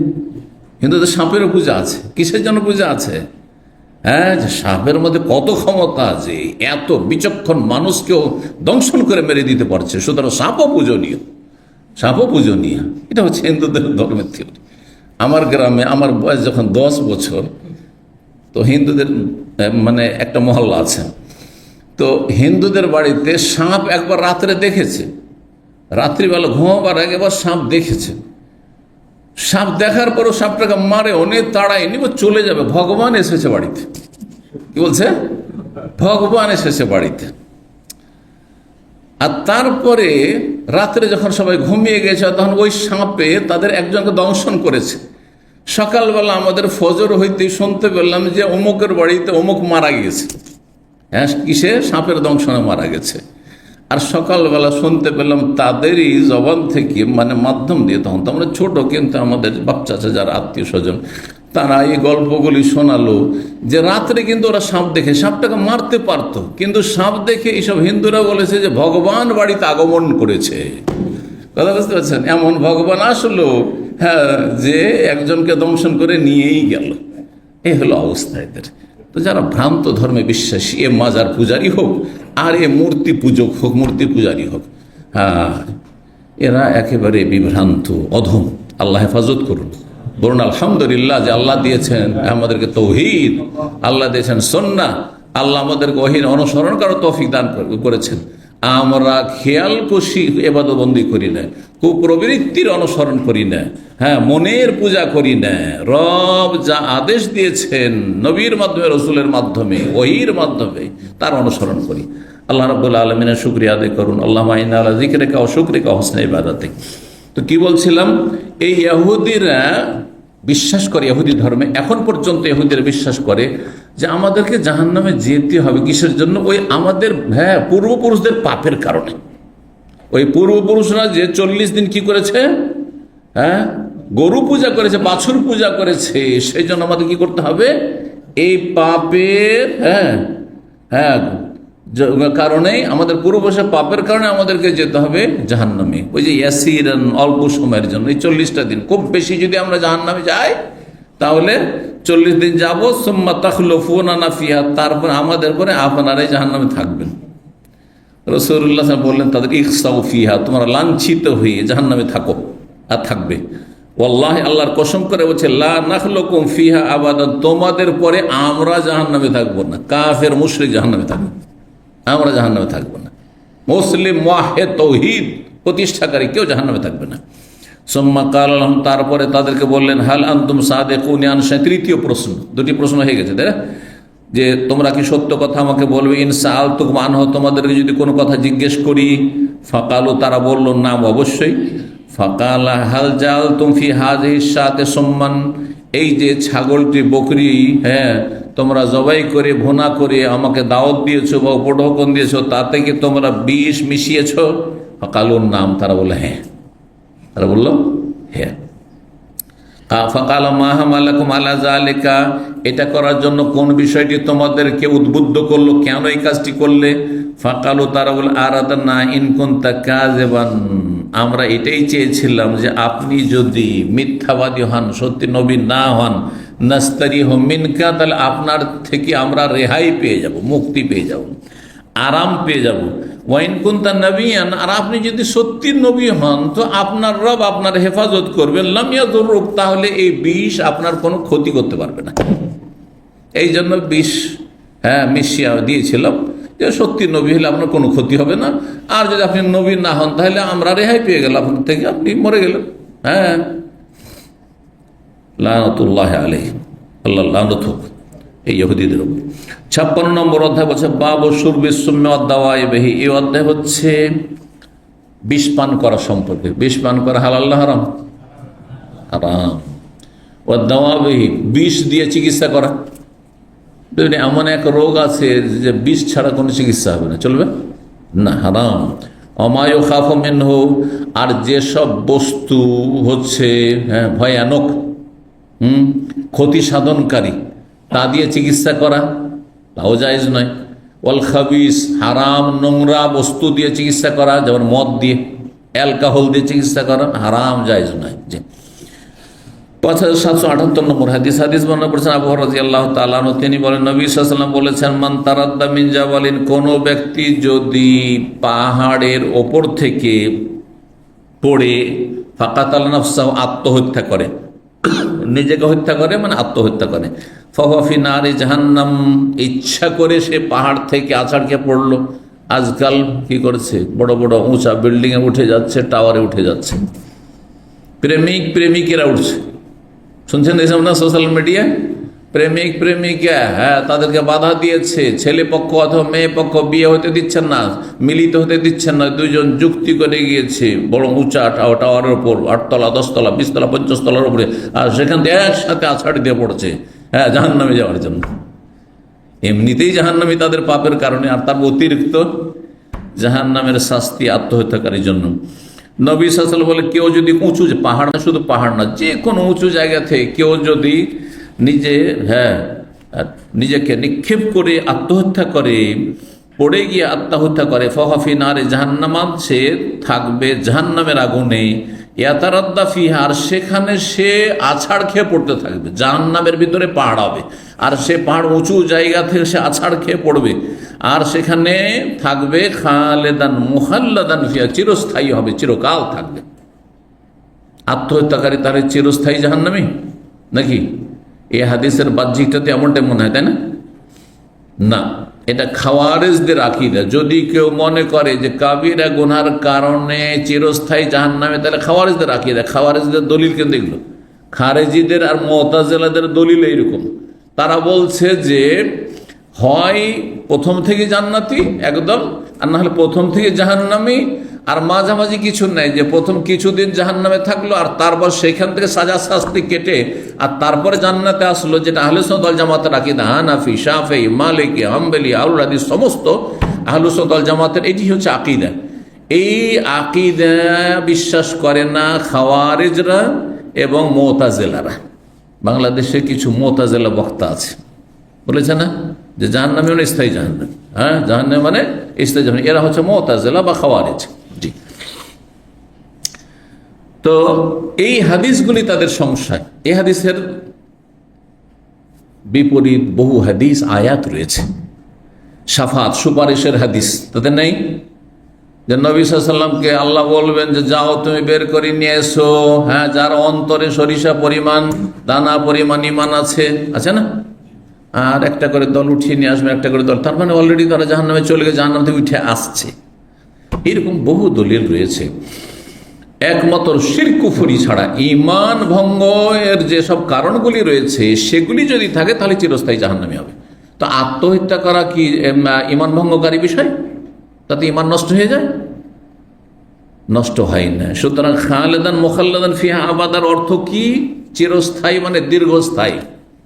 হিন্দুদের সাপেরও পূজা আছে। কিসের জন্য পূজা আছে? যে সাপের মধ্যে কত ক্ষমতা আছে, এত বিচক্ষণ মানুষকেও দংশন করে মেরে দিতে পারছে, সুতরাং সাপও পূজনীয়, সাপও পূজনীয়। এটা হচ্ছে হিন্দুদের ধর্মের থিওরি। আমার গ্রামে আমার বয়স যখন 10 বছর, তো হিন্দুদের মানে একটা মহল্লা আছে, তো হিন্দুদের বাড়িতে সাপ একবার রাত্রে দেখেছে, রাত্রিবেলা ঘুমাবার আগে একবার সাপ দেখেছে। সাপ দেখার পরও সাপটাকে মারে, অনেক তাড়াই নিব চলে যাবে, ভগবান এসেছে বাড়িতে। কি বলছে? ভগবান এসেছে বাড়িতে। আর তারপরে রাত্রে যখন সবাই ঘুমিয়ে গেছে, তখন ওই সাপে তাদের একজনকে দংশন করেছে। সকালবেলা আমাদের ফজর হইতেই শুনতে পেলাম যে অমুকের বাড়িতে অমুক মারা গেছে। কিসে? সাপের দংশনে মারা গেছে। আর সকালবেলা শুনতে পেলাম তাদেরই জবান থেকে, মানে মাধ্যম দিয়ে, তখন তো আমরা ছোট, কিন্তু আমাদের বাচ্চা আছে যারা আত্মীয় স্বজন, তারা এই গল্পগুলি শোনালো যে রাত্রে কিন্তু ওরা সাপ দেখে, সাপটাকে মারতে পারতো, কিন্তু সাপ দেখে এইসব হিন্দুরা বলেছে যে ভগবান বাড়িতে আগমন করেছে। কথা বুঝতে পারছেন? এমন ভগবান আসলো যে একজনকে দংশন করে নিয়েই গেল। এই হলো অবস্থা এদের। তো যারা ভ্রান্ত ধর্মে বিশ্বাসী, এ মাজার পূজারই হোক আর এ মূর্তি পূজক হোক, মূর্তি পূজারই হোক, এরা একেবারে বিভ্রান্ত, অধম। আল্লাহ হেফাজত করুন। বলুন আলহামদুলিল্লাহ যে আল্লাহ দিয়েছেন আমাদেরকে তৌহিদ, আল্লাহ দিয়েছেন সুন্নাহ, আল্লাহ আমাদেরকে ওহীর অনুসরণ করার তৌফিক দান করেছেন। আমরা খেয়াল খুশি ইবাদতবন্দি করি না, কুপ্রবৃত্তির অনুসরণ করি না, মনের পূজা করি না। রব যা আদেশ দিয়েছেন নবীর মাধ্যমে, রসুলের মাধ্যমে, ওহীর মাধ্যমে, তার অনুসরণ করি। আল্লাহ রাব্বুল আলামিনের শুকরিয়া আদায় করুন। আল্লাহুম্মা ইন্না আলা যিকরিকা ওয়া শুকরিকা ওয়া হুসনি ইবাদাতিক। তো কি বলছিলাম, এই ইহুদিরা বিশ্বাস করে, ইহুদি ধর্মে এখন পর্যন্ত ইহুদিরা বিশ্বাস করে যে আমাদেরকে জাহান্নামে যেতে হবে। কিসের জন্য? ওই আমাদের পূর্বপুরুষদের পাপের কারণে। ওই পূর্বপুরুষরা যে 40 দিন কি করেছে? গরু পূজা করেছে, বাছুর পূজা করেছে। সেই জন্য আমাদের কি করতে হবে? এই পাপের কারণেই, আমাদের পূর্বপুরুষের পাপের কারণে আমাদেরকে যেতে হবে জাহান্নামে। ওই যে ইয়াসিরান, অল্প সময়ের জন্য, এই 40টা দিন। খুব বেশি যদি আমরা জাহান্নামে যাই তাহলে 40 দিন যাবো, সুম্মা তাখলুফুনা ফিহা, তারপর আমাদের পরে আপনারাই জাহান্নামে থাকবেন। রাসূলুল্লাহ বললেন তাদের, ইখসাউ ফিহা, তোমরা লাঞ্ছিত হয়ে জাহান্নামে থাকো আর থাকবে। ওয়াল্লাহি, আল্লাহর কসম করে বলছে, লা নাখলুকুম ফিহা আবাদান, তোমাদের পরে আমরা জাহান্নামে থাকবো না। কাফের মুশরিক জাহান্নামে থাকবে, আমরা জাহান্নামে থাকবো না। মুসলিম মুওয়াহহিদ তৌহিদ প্রতিষ্ঠাকারী কেউ জাহান্নামে থাকবে না। সুম্মা ক্বালা লাহুম, তারপরে তাদেরকে বললেন, হাল আনতুম সাদিকুন, তৃতীয় প্রশ্ন। 2টি প্রশ্ন হয়ে গেছে, তাই না? যে তোমরা কি সত্য কথা আমাকে বলবে? ইন সাআলতুকুম আনহু, তোমাদেরকে যদি কোনো কথা জিজ্ঞেস করি। ফাকালু, তারা বলল, নাম, অবশ্যই। ফাকালা হাল জাআলতুম ফি হাযিহি শাতি সুম্মান, এই যে ছাগলটি, বকরি, তোমরা জবাই করে ভুনা করে আমাকে দাওয়াত দিয়েছো বা উপঢৌকন দিয়েছো, তাতে কি তোমরা বিষ মিশিয়েছো? ফাকালুর নাম, তারা বললো হ্যাঁ। তারা বললো হ্যাঁ। ফাকাল মা হামালাকুম আলা যালিকা, এটা করার জন্য কোন বিষয়টি তোমাদেরকে উদ্বুদ্ধ করলো, কেন এই কাজটি করলে? ফাকালু, তারা বলে আরাদনা ইন কুনতা কাযিবান, আমরা এটাই চেয়েছিলাম যে আপনি যদি মিথ্যাবাদী হন, সত্যি নবী না হন, নাস্তারিহু মিনকা, তাহলে আপনার থেকে আমরা রেহাই পেয়ে যাব, মুক্তি পেয়ে যাব, আরাম পেয়ে যাব। ওয়াইন কুনতা নবিয়ান, আর আপনি যদি সত্যি নবী হন তো আপনার রব আপনার হেফাজত করবেন, লাম ইয়াদুরুক, তাহলে এই বিষ আপনার কোনো ক্ষতি করতে পারবে না। এই জন্য বিষ মিশিয়ে দিয়েছিলাম যে সত্যি নবী হলে আপনার কোনো ক্ষতি হবে না, আর যদি আপনি নবী না হন তাহলে আমরা রেহাই পেয়ে গেলাম আপনার থেকে, আপনি মরে গেলেন। লানাতুল্লাহি আলাইহিম, আল্লাহ লানত হোক এই ইহুদিদের উপর। 56 নম্বর অধ্যায় বলছে বাবু শুরবি সুম্মি ওয়াদ দাওয়াই বিহি, এই অধ্যায় হচ্ছে বিষ পান করা সম্পর্কে। বিষ পান করা হালাল না হারাম? হারাম। ওয়াদ দাওয়া বিহি, বিষ দিয়ে চিকিৎসা করা। এমন এক রোগ আছে যে বিষ ছাড়া কোনো চিকিৎসা হবে না, চলবে না, হারাম। অমায়ু খাফ মিনহু, আর যেসব বস্তু হচ্ছে ভয়ানক, ক্ষতি সাধনকারী, তা দিয়ে চিকিৎসা করা তাও জায়েজ নয়। ওয়াল খাবিস, হারাম নোংরা বস্তু দিয়ে চিকিৎসা করা, যেমন মদ দিয়ে, অ্যালকোহল দিয়ে চিকিৎসা করা হারাম, জায়েজ নয়। জি। 5778 নম্বর হাদিস বর্ণনা করেছেন আবু হুরায়রা রাদিয়াল্লাহু তাআলা আনহু, তিনি বলেন নবী সাল্লাল্লাহু আলাইহি ওয়াসাল্লাম বলেছেন, মান তারাদ্দা মিন জাবালিন, কোন ব্যক্তি যদি পাহাড়ের ওপর থেকে পড়ে ফাকাতাল নাফসাহু, আত্মহত্যা করে, নিজেকে হত্যা করে মানে আত্মহত্যা করে, ফাহুয়া ফি নারি জাহান্নাম, ইচ্ছা করে সে পাহাড় থেকে আছাড় খেয়ে পড়লো। আজকাল কি করেছে, বড় বড় উঁচা বিল্ডিংয়ে উঠে যাচ্ছে, টাওয়ারে উঠে যাচ্ছে, প্রেমিকেরা উঠছে, শুনছেন এইসব না সোশ্যাল মিডিয়ায়? প্রেমিকা তাদেরকে বাধা দিয়েছে, ছেলে পক্ষ অথবা মেয়ে পক্ষ বিয়ে হতে দিচ্ছেন না, মিলিত হতে দিচ্ছেন না, দুইজন যুক্তি করে গিয়েছে বড় উঁচা টাওয়ারের উপর, 8 তলা 10 তলা 20 তলা 50 তলার উপরে, আর সেখান থেকে একসাথে আছাড় দিয়ে পড়ছে জাহান্নামে যাওয়ার জন্য। এমনিতেই জাহান্নামী তাদের পাপের কারণে, আর তার অতিরিক্ত জাহান্নামের শাস্তি আত্মহত্যাকারীর জন্য। নবী সাল্লাল্লাহু আলাইহি ওয়াসাল্লাম বলে, কেউ যদি উঁচু পাহাড়, শুধু পাহাড় না, যে কোনো উঁচু জায়গা থেকে কেউ যদি নিজেকে নিক্ষেপ করে আত্মহত্যা করে, পড়ে গিয়ে আত্মহত্যা করে, ফাহুয়া ফি নারে জাহান্নাম, সে থাকবে জাহান্নামের আগুনে, ইয়াতারাদ্দা ফিহা, আর সেখানে সে আছাড় খেয়ে পড়তে থাকবে। জাহান্নামের ভিতরে পাহাড় হবে, আর সে পাহাড় উঁচু জায়গা থেকে সে আছাড় খেয়ে পড়বে, আর সেখানে থাকবে খালেদান মুখাল্লাদান ফিহা, চিরস্থায়ী হবে, চিরকাল থাকবে। আত্মহত্যাকারী তাহলে চিরস্থায়ী জাহান্নামী নাকি? এই হাদিসের বাহ্যিকটাতে এমনটাই মনে হয়, তাই না? না, এটা খাওয়ারেজদের আকীদা। যদি কেউ মনে করে যে কাবিরা গুনার কারণে চিরস্থায়ী জাহান্নামে, তাহলে খাওয়ারেজদের আকীদা। খাওয়ারেজদের দলিল কিন্তু এগুলো, খারেজিদের আর মুতাজিলাদের দলিল এইরকম। তারা বলছে যে হয় প্রথম থেকে জান্নাতি একদম, আর না হলে প্রথম থেকে জাহান্নামী, আর মাঝামাঝি কিছু নেই যে প্রথম কিছুদিন জাহান্নামে থাকলো আর তারপর সেখান থেকে সাজা শাস্তি কেটে আর তারপরে জান্নাতে আসলো, যেটা আহলে সুন্নাত ওয়াল জামাতের আকীদা। হানাফি, শাফিঈ, মালিকি, হাম্বলি, আউল হাদিস সমস্ত আহলে সুন্নাত ওয়াল জামাতের এটি হচ্ছে আকীদা। এই আকীদা বিশ্বাস করে না খাওয়ারিজরা এবং মুতাজিলারা। বাংলাদেশে কিছু মুতাজিলা বক্তা আছে, বলেছে না যে জাহান্নামী মানে স্থায়ী জাহান্নাম, জাহান্নাম মানে স্থায়ী জাহান্নাম, এরা হচ্ছে মুতাজিলা বা খাওয়ারিজ। জি। তো এই হাদিসগুলি তাদের সংশয়। এই হাদিসের বিপরীত বহু হাদিস আয়াত রয়েছে, শাফাত সুপারিশের হাদিস তাদের নেই, যে নবী সাল্লাল্লাহু আলাইহি ওয়াসাল্লামকে আল্লাহ বলবেন যে যাও তুমি বের করে নিয়ে এসো, যার অন্তরে সরিষা পরিমাণ, দানা পরিমাণ ঈমান আছে না, আর একটা করে দল উঠিয়ে নিয়ে আসবে, একটা করে দল, তার মানে অলরেডি তারা জাহান্নামে চলে গেছে, জাহান্নাম থেকে উঠে আসছে। এরকম বহু দলিল রয়েছে। একমাত্র শিরক কুফরি ছাড়া ঈমান ভঙ্গের যেসব কারণগুলি রয়েছে সেগুলি যদি থাকে তাহলে চিরস্থায়ী জাহান্নামী হবে। তো আত্মহত্যা করা কি ঈমান ভঙ্গকারী বিষয়? তাতে ঈমান নষ্ট হয়ে যায়? নষ্ট হয় না। সুতরাং খালেদান মুখাল্লাদান ফিহা আবাদার অর্থ কি? চিরস্থায়ী মানে দীর্ঘস্থায়ী।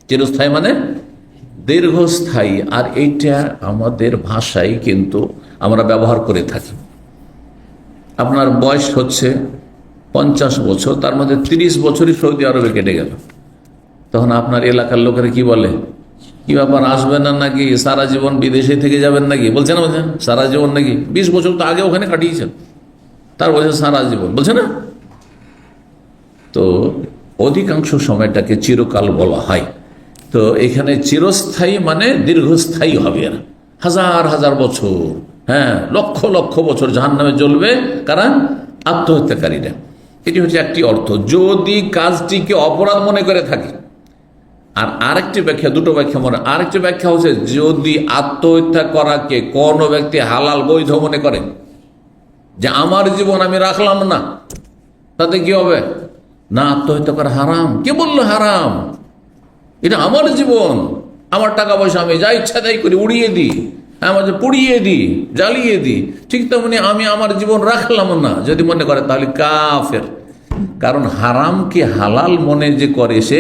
চিরস্থায়ী মানে দীর্ঘস্থায়ী। আর এইটা আমাদের ভাষায় কিন্তু আমরা ব্যবহার করে থাকি। আপনার বয়স হচ্ছে 50 বছর, তার মধ্যে 30 বছরই সৌদি আরবে কেটে গেল, তখন আপনার এলাকার লোকেরা কি বলে, কি ব্যাপার, আসবেন না নাকি, সারা জীবন বিদেশে থেকে যাবেন নাকি? বলছে না, বলছেন সারা জীবন নাকি, 20 বছর তো আগে ওখানে কাটিয়েছেন, তার বলছে সারা জীবন, বলছে না? তো অধিকাংশ সময়টাকে চিরকাল বলা হয়। তো এখানে চিরস্থায়ী মানে দীর্ঘস্থায়ী হবে না, হাজার হাজার বছর, হ্যাঁ, লক্ষ লক্ষ বছর জাহান্নামে জ্বলবে কারা? আত্মহত্যাকারীরা। এটি হচ্ছে একটি অর্থ, যদি কাজটিকে অপরাধ মনে করে থাকে। আর আরেকটি ব্যাখ্যা, দুটো ব্যাখ্যা মনে, আরেকটি ব্যাখ্যা হচ্ছে যদি আত্মহত্যা করাকে কোনো ব্যক্তি হালাল বৈধ মনে করে, যে আমার জীবন আমি রাখলাম না, তাতে কি হবে? না, আত্মহত্যা করা হারাম। কে বললো হারাম? এটা আমার জীবন, আমার টাকা পয়সা আমি যা ইচ্ছা তাই করি, উড়িয়ে দিই, আমার পুড়িয়ে দিই, জ্বালিয়ে দিই, ঠিক তেমনি আমি আমার জীবন রাখলাম না যদি মনে করে, তাহলে কাফের। কারণ হারামকে হালাল মনে যে করে সে,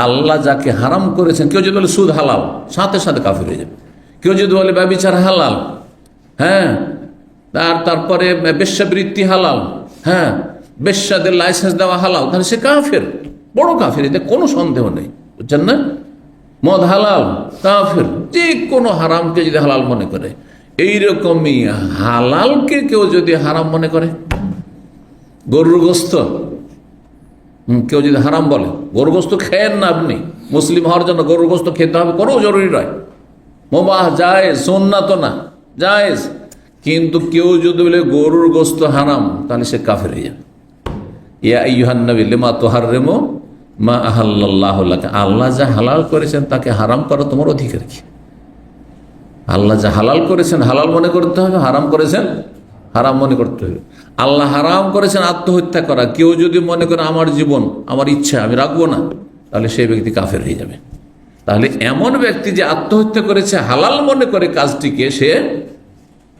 আল্লাহ যাকে হারাম করেছেন, কেউ যদি বলে সুদ হালাল, সাথে সাথে কাফের হয়ে যাবে। কেউ যদি বলে ব্যভিচার হালাল, হ্যাঁ, তারপরে বেশ্যাবৃত্তি হালাল, হ্যাঁ, বেশ্যাদের লাইসেন্স দেওয়া হালাল, তাহলে সে কাফের, বড় কাফের, এতে কোনো সন্দেহ নেই, বুঝছেন না? মদ হালাল, কাফের। যে কোনো হারামকে যদি হালাল মনে করে, এইরকমই হালালকে কেউ যদি হারাম মনে করে, গরুর গোস্ত কেউ যদি হারাম বলে, গরুর গোস্ত খেয়েন না আপনি, মুসলিম হওয়ার জন্য গরুর গোস্ত খেতে হবে কোনো জরুরি নয়, মুবাহ, জায়েজ, সুন্নাত না, জায়েজ। কিন্তু কেউ যদি বলে গরুর গোস্ত হারাম, তাহলে সে কাফের হয়ে যাবে। ইয়া আইয়ুহান নবী লিমা তুহাররিমু মা আহাল্লাল্লাহু লাকা, আল্লাহ যা হালাল করেছেন তাকে হারাম করা তোমার অধিকার কি? আল্লাহ যা হালাল করেছেন হালাল মনে করতে হবে, হারাম করেছেন হারাম মনে করতে হবে। আল্লাহ হারাম করেছেন আত্মহত্যা করা, কেউ যদি মনে করে আমার জীবন আমার ইচ্ছা আমি রাখবো না, তাহলে সেই ব্যক্তি কাফের হয়ে যাবে। তাহলে এমন ব্যক্তি যে আত্মহত্যা করেছে হালাল মনে করে কাজটিকে, সে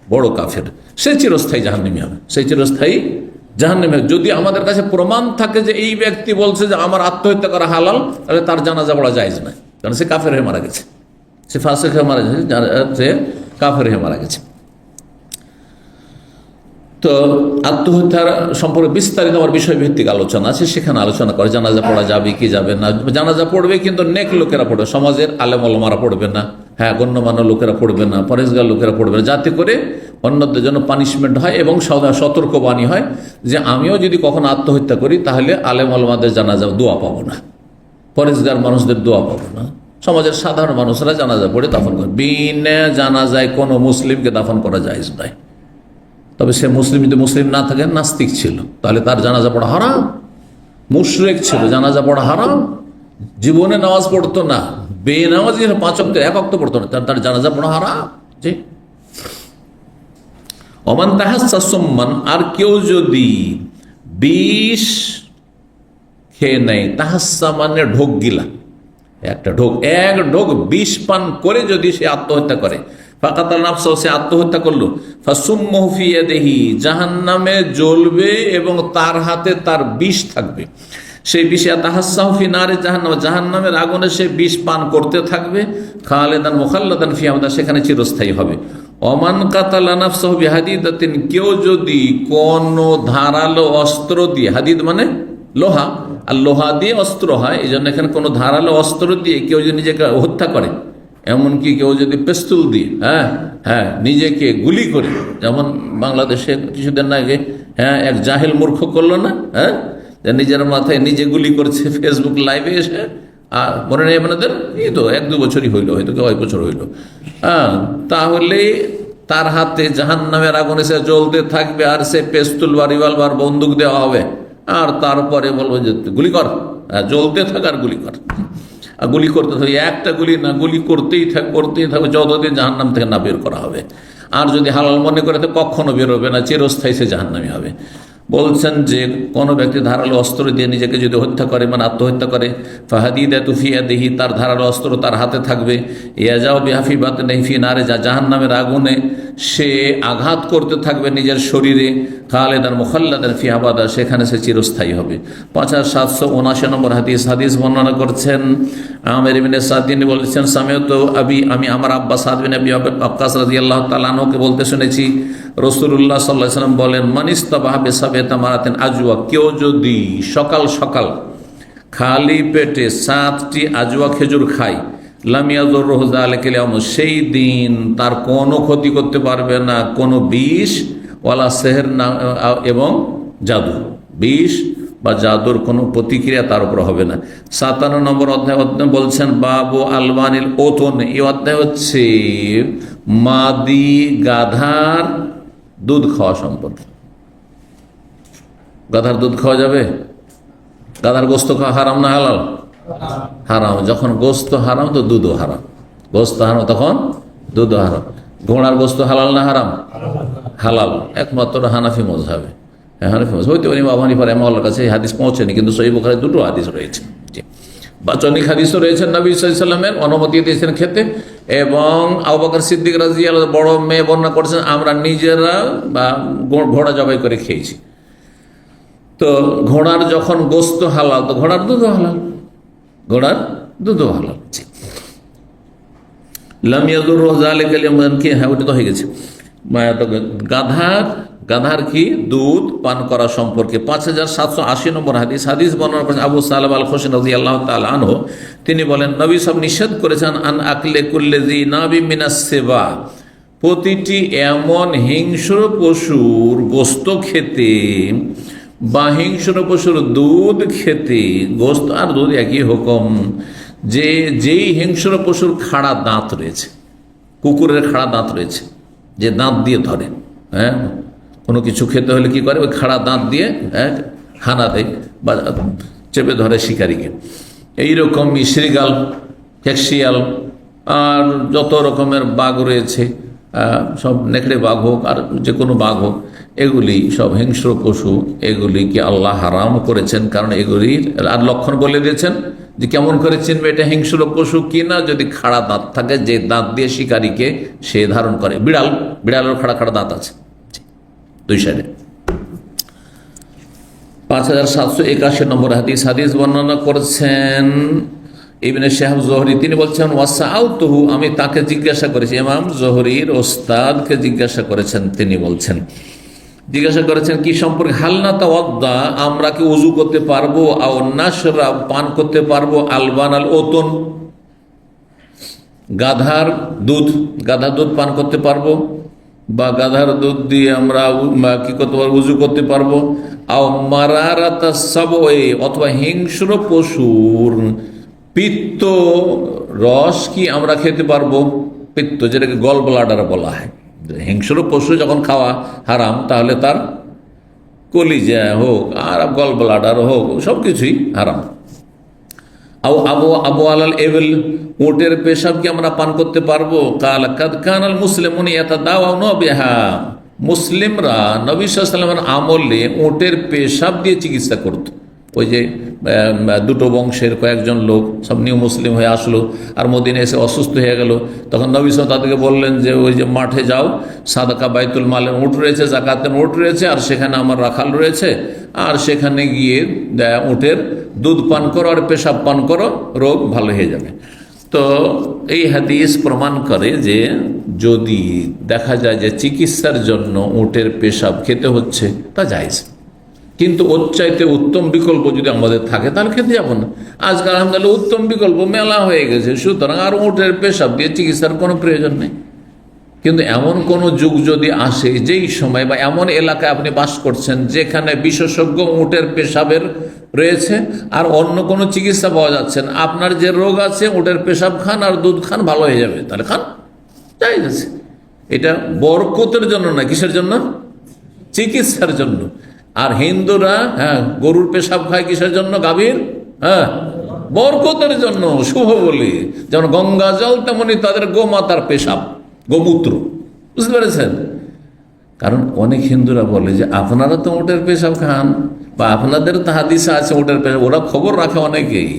বড় কাফের, সে চিরস্থায়ী জাহান্নামী হবে, সেই চিরস্থায়ী জাহান্নামী। যদি আমাদের কাছে প্রমাণ থাকে যে এই ব্যক্তি বলছে যে আমার আত্মহত্যা করা হালাল, তাহলে তার জানাজা পড়া জায়েজ নয়, কারণ সে কাফের হয়ে মারা গেছে, সে ফাসিক হয়ে মারা গেছে, সে কাফের হয়ে মারা গেছে। তো আত্মহত্যার সম্পর্কে বিস্তারিত আমার বিষয়ভিত্তিক আলোচনা আছে, সেখানে আলোচনা করে জানাজা পড়া যাবে কি যাবে না। জানাজা পড়বে কিন্তু নেক লোকেরা পড়বে, সমাজের আলেম ওলামারা পড়বে না, হ্যাঁ, গণ্যমান্য লোকেরা পড়বে না, পরেশগার লোকেরা পড়বে না, যাতে করে অন্যদের জন্য পানিশমেন্ট হয় এবং সতর্কবাণী হয় যে আমিও যদি কখনো আত্মহত্যা করি তাহলে আলেম ওলামাদের জানাজা দোয়া পাবো না, পরেশগার মানুষদের দোয়া পাবো না। সমাজের সাধারণ মানুষরা জানাজা পড়ে দাফন করে, বিনা জানাজায় কোনো মুসলিমকে দাফন করা জায়েজ নয়। তবে সে মুসলিম যদি মুসলিম না থাকে, নাস্তিক ছিল, তাহলে তার জানাজা পড়া হারাম। মুশরিক ছিল, জানাজা পড়া হারাম, জীবনে নামাজ পড়তো না, বেনামাজি 5 ওয়াক্ত 1 ওয়াক্ত পড়তো না, তার জানাজা পড়া হারাম। জি। ওমান তাহাসসা সুম্মান, আর কেউ যদি বিষ খেয়ে নেয়, তাহাসসা মানে ঢোক গিলা, একটা ঢোক, এক ঢোক বিষ পান করে যদি সে আত্মহত্যা করে, ফাকাতাল নাফসা, সে আত্মহত্যা করলো, ফাসুম্মুহু ফি ইয়াদিহি, জাহান্নামে জ্বলবে এবং তার হাতে তার বিষ থাকবে। সেই বিষে তাহাসসাহু ফি নারে জাহান্নাম, জাহান্নামের আগুনে সে বিষ পান করতে থাকবে, খালিদান মুখাল্লাদান ফিহা, সেখানে চিরস্থায়ী হবে। ওমান কাতালা নাফসাহু বিহাদিদাতিন, কেউ যদি কোন ধারালো অস্ত্র দিয়ে, হাদিদ মানে লোহা, আর লোহা দিয়ে অস্ত্র হয়, এই জন্য এখানে কোনো ধারালো অস্ত্র দিয়ে কেউ যদি নিজেকে হত্যা করে, এমনকি কেউ যদি পিস্তল দিয়ে, হ্যাঁ, নিজেকে গুলি করে, যেমন বাংলাদেশে কিছুদিন আগে, হ্যাঁ, এক জাহেল মূর্খ করলো না, হ্যাঁ, নিজের মাথায় নিজে গুলি করছে ফেসবুক লাইভে এসে, আর মনে নেই আপনাদের, এই তো 1-2 বছরই হইলো, হয়তো কয়েক বছর হইলো, হ্যাঁ, তাহলে তার হাতে জাহান্নামের আগুন এসে জ্বলতে থাকবে, আর সে পিস্তল বা রিভলভার বন্দুক দেওয়া হবে, আর তারপরে বলবো যে গুলি কর, জ্বলতে থাক আর গুলি কর, আর গুলি করতে থাকবে, একটা গুলি না, গুলি করতেই থাকবে যতদিন জাহান্নাম থেকে না বের করা হবে। আর যদি হালাল মনে করে তো কখনো বের হবে না, চিরস্থায়ী সে জাহান্নামী হবে। বলছেন যে কোনো ব্যক্তি ধারালো অস্ত্র দিয়ে নিজেকে যদি হত্যা করে, মানে আত্মহত্যা করে, ফাহাদিদাতু ফি ইয়াদিহি, তার ধারালো অস্ত্র তার হাতে থাকবে, ইয়াজাউ বিহাফি বাতনিহি ফি নারে, জাহান্নামের আগুনে সে আঘাত করতে থাকবে নিজের শরীরে, খালিদান মুখাল্লাদান ফিহা আবাদা, সেখানে সে চিরস্থায়ী হবে। 5779 নম্বর হাদিস বর্ণনা করছেন আমির ইবনে সাদ, তিনি বলেছেন সামিউতু আবি, আমি আমার আব্বা সাদ বিন আবি ওয়াক্কাস রাদিয়াল্লাহু তাআলা আনহুকে বলতে শুনেছি, রাসূলুল্লাহ সাল্লাল্লাহু আলাইহি ওয়াসাল্লাম বলেন, মানিস্তাবাহা বিসাবিয়াতি মারাতিন আজওয়া, কেউ যদি সকাল সকাল খালি পেটে 7টি আজওয়া খেজুর খায়, লাম ইয়াদুররুহু যালিকাল ইয়াউম, সেই দিন তার কোনো ক্ষতি করতে পারবে না কোনো বিষ ওয়ালা সেহর না, এবং জাদু, বিষ বা জাদুর কোনো প্রতিক্রিয়া তার উপর হবে না। 57 নম্বর অধ্যায় বলছেন বাবু আলবানিল ওতন, এই অধ্যায় হচ্ছে মাদি গাধার দুধ খাওয়া সম্পর্কে। গাধার দুধ খাওয়া যাবে? গাধার গোস্ত খাওয়া হারাম না হালাল? হারাম। যখন গোস্ত হারাম তো দুধও হারাম, গোস্ত হারাম তখন দুধও হারাম। ঘোড়ার গোস্ত হালাল না হারাম? হালাল, একমাত্র হানাফি মযহাবে। হানাফি মযহাব হইতে পারে ইমাম হানিফা রাহিমাহুল্লাহর কাছে এই হাদিস পৌঁছেনি, কিন্তু সহিহ বুখারীতে দুটো হাদিস রয়েছে। বাচনিক হাদিসও রয়েছে, নবী সাল্লাল্লাহু আলাইহি ওয়াসাল্লামের অনুমতি দিয়েছেন খেতে, এবং আবু বকর সিদ্দিক রাদিয়াল্লাহু আনহু বড় মেয়ে বর্ণনা করেছেন আমরা নিজেরা বা ঘোড়া জবাই করে খেয়েছি। তো ঘোড়ার যখন গোস্ত হালাল তো ঘোড়ার দুধও হালাল, ঘোড়ার দুধও হালাল। লাম ইয়াদুররুহু যালিকাল ইয়াউম, কি হ্যাঁ ওটা তো হয়ে গেছে। গাধার কি দুধ পান করা সম্পর্কে 5780 নম্বর হাদিস বর্ণনা করেছেন আবু সালামা আল খুশনি রাদিয়াল্লাহু তাআলা আনহু। তিনি বলেন, নবী সাহেব নিষেধ করেছেন আন আকলে কুল্লি যি নাবি মিনাস সিবা, প্রতিটি এমন হিংস্র পশুর গোস্ত খেতে বা হিংস্র পশুর দুধ খেতে, গোস্ত আর দুধ একই হুকুম, যেই হিংস্র পশুর খাড়া দাঁত রয়েছে, কুকুরের খাড়া দাঁত রয়েছে, যে দাঁত দিয়ে ধরে, হ্যাঁ কোনো কিছু খেতে হলে কি করে, ওই খাড়া দাঁত দিয়ে হানা দেয় বা চেপে ধরে শিকারীকে। এইরকম শ্রীগাল, ক্যাকশিয়াল আর যত রকমের বাঘ রয়েছে, সব নেকড়ে বাঘ হোক আর যে কোনো বাঘ হোক, এগুলি সব হিংস্র পশু, এগুলিকে আল্লাহ হারাম করেছেন। কারণ এগুলির আর লক্ষণ বলে দিয়েছেন যে কেমন করে চিনবে এটা হিংস্র পশু কিনা, যদি খাড়া দাঁত থাকে, যে দাঁত দিয়ে শিকারীকে সে ধারণ করে। বিড়ালের খাড়া খাড়া দাঁত আছে দুই সাইডে। 5781 নম্বর হাদিস বর্ণনা করেছেন ইবনে শিহাব জোহরি। তিনি বলছেন ওয়াসাআলতুহু, আমি তাকে জিজ্ঞাসা করেছি, ইমাম জোহরির ওস্তাদকে জিজ্ঞাসা করেছেন। তিনি বলছেন, জিজ্ঞাসা করেছেন কি সম্পর্কে, হাল না তাওয়াদ্দা, আমরা কি ওযু করতে পারবো, আও নাশরা, পান করতে পারবো, আলবান আল ওতন, গাধার দুধ পান করতে পারবো, বা গাধার দুধ দিয়ে আমরা কি করতে পারবো, উযু করতে পারবো, আও মারারাতা সাবয়ে, অথবা হিংস্র পশুর পিত্ত রস কি আমরা খেতে পারবো, পিত্ত যেটাকে গল ব্লাডার বলা হয়। হিংস্র পশু যখন খাওয়া হারাম, তাহলে তার কলিজা হোক আর গল ব্লাডার হোক সব কিছুই হারাম। আবু আলাল এবেল, উটের পেশাব কি আমরা পান করতে পারবো? কাল কাদ কানাল মুসলিমুন ইয়াতাদাওয়াউনা বিহা, মুসলিমরা নবী সাল্লাল্লাহু আলাইহি ওয়াসাল্লামের আমলে উটের পেশাব দিয়ে চিকিৎসা করত। ওই যে দুটো বংশের কয়েকজন লোক সব নিউ মুসলিম হয়ে আসলো আর মদিনায় এসে অসুস্থ হয়ে গেল, তখন নবী সাল্লাল্লাহু আলাইহি ওয়াসাল্লাম তাদেরকে বললেন যে ওই যে মাঠে যাও, সাদাকা বাইতুল মালের উট রয়েছে, যাকাতের উট রয়েছে, আর সেখানে আমার রাখাল রয়েছে, আর সেখানে গিয়ে উটের দুধ পান করো আর পেশাব পান করো, রোগ ভালো হয়ে যাবে। তো এই হাদিস প্রমাণ করে যে যদি দেখা যায় যে চিকিৎসার জন্য উটের পেশাব খেতে হচ্ছে, তা জায়েজ, কিন্তু ওর চাইতে উত্তম বিকল্প যদি আমাদের থাকে তাহলে খেতে যাবো না। আজকাল আলহামদুলিল্লাহ উত্তম বিকল্প মেলা হয়ে গেছে, সুতরাং আর উটের পেশাব দিয়ে চিকিৎসার কোনো প্রয়োজন নেই। কিন্তু এমন কোনো যুগ যদি আসে, যেই সময় বা এমন এলাকায় আপনি বাস করছেন যেখানে বিশেষজ্ঞ উটের পেশাবের রয়েছে আর অন্য কোনো চিকিৎসা পাওয়া যাচ্ছে না, আপনার যে রোগ আছে উটের পেশাব খান আর দুধ খান, ভালো হয়ে যাবে, তাহলে খান, যাই আছে। এটা বরকতের জন্য না, কিসের জন্য? চিকিৎসার জন্য। আর হিন্দুরা গরুর পেশাব খায় কিসের জন্য? গাভীর বরকতের জন্য, শুভ বলে। যেমন গঙ্গা জল, তেমনি তাদের গোমাতার পেশাব, গোমূত্র, বুঝতে পেরেছেন? কারণ অনেক হিন্দুরা বলে যে আপনারা তো উটের পেশাব খান, বা আপনাদের তো হাদিসে আছে উটের পেশাব, ওরা খবর রাখে অনেকেই,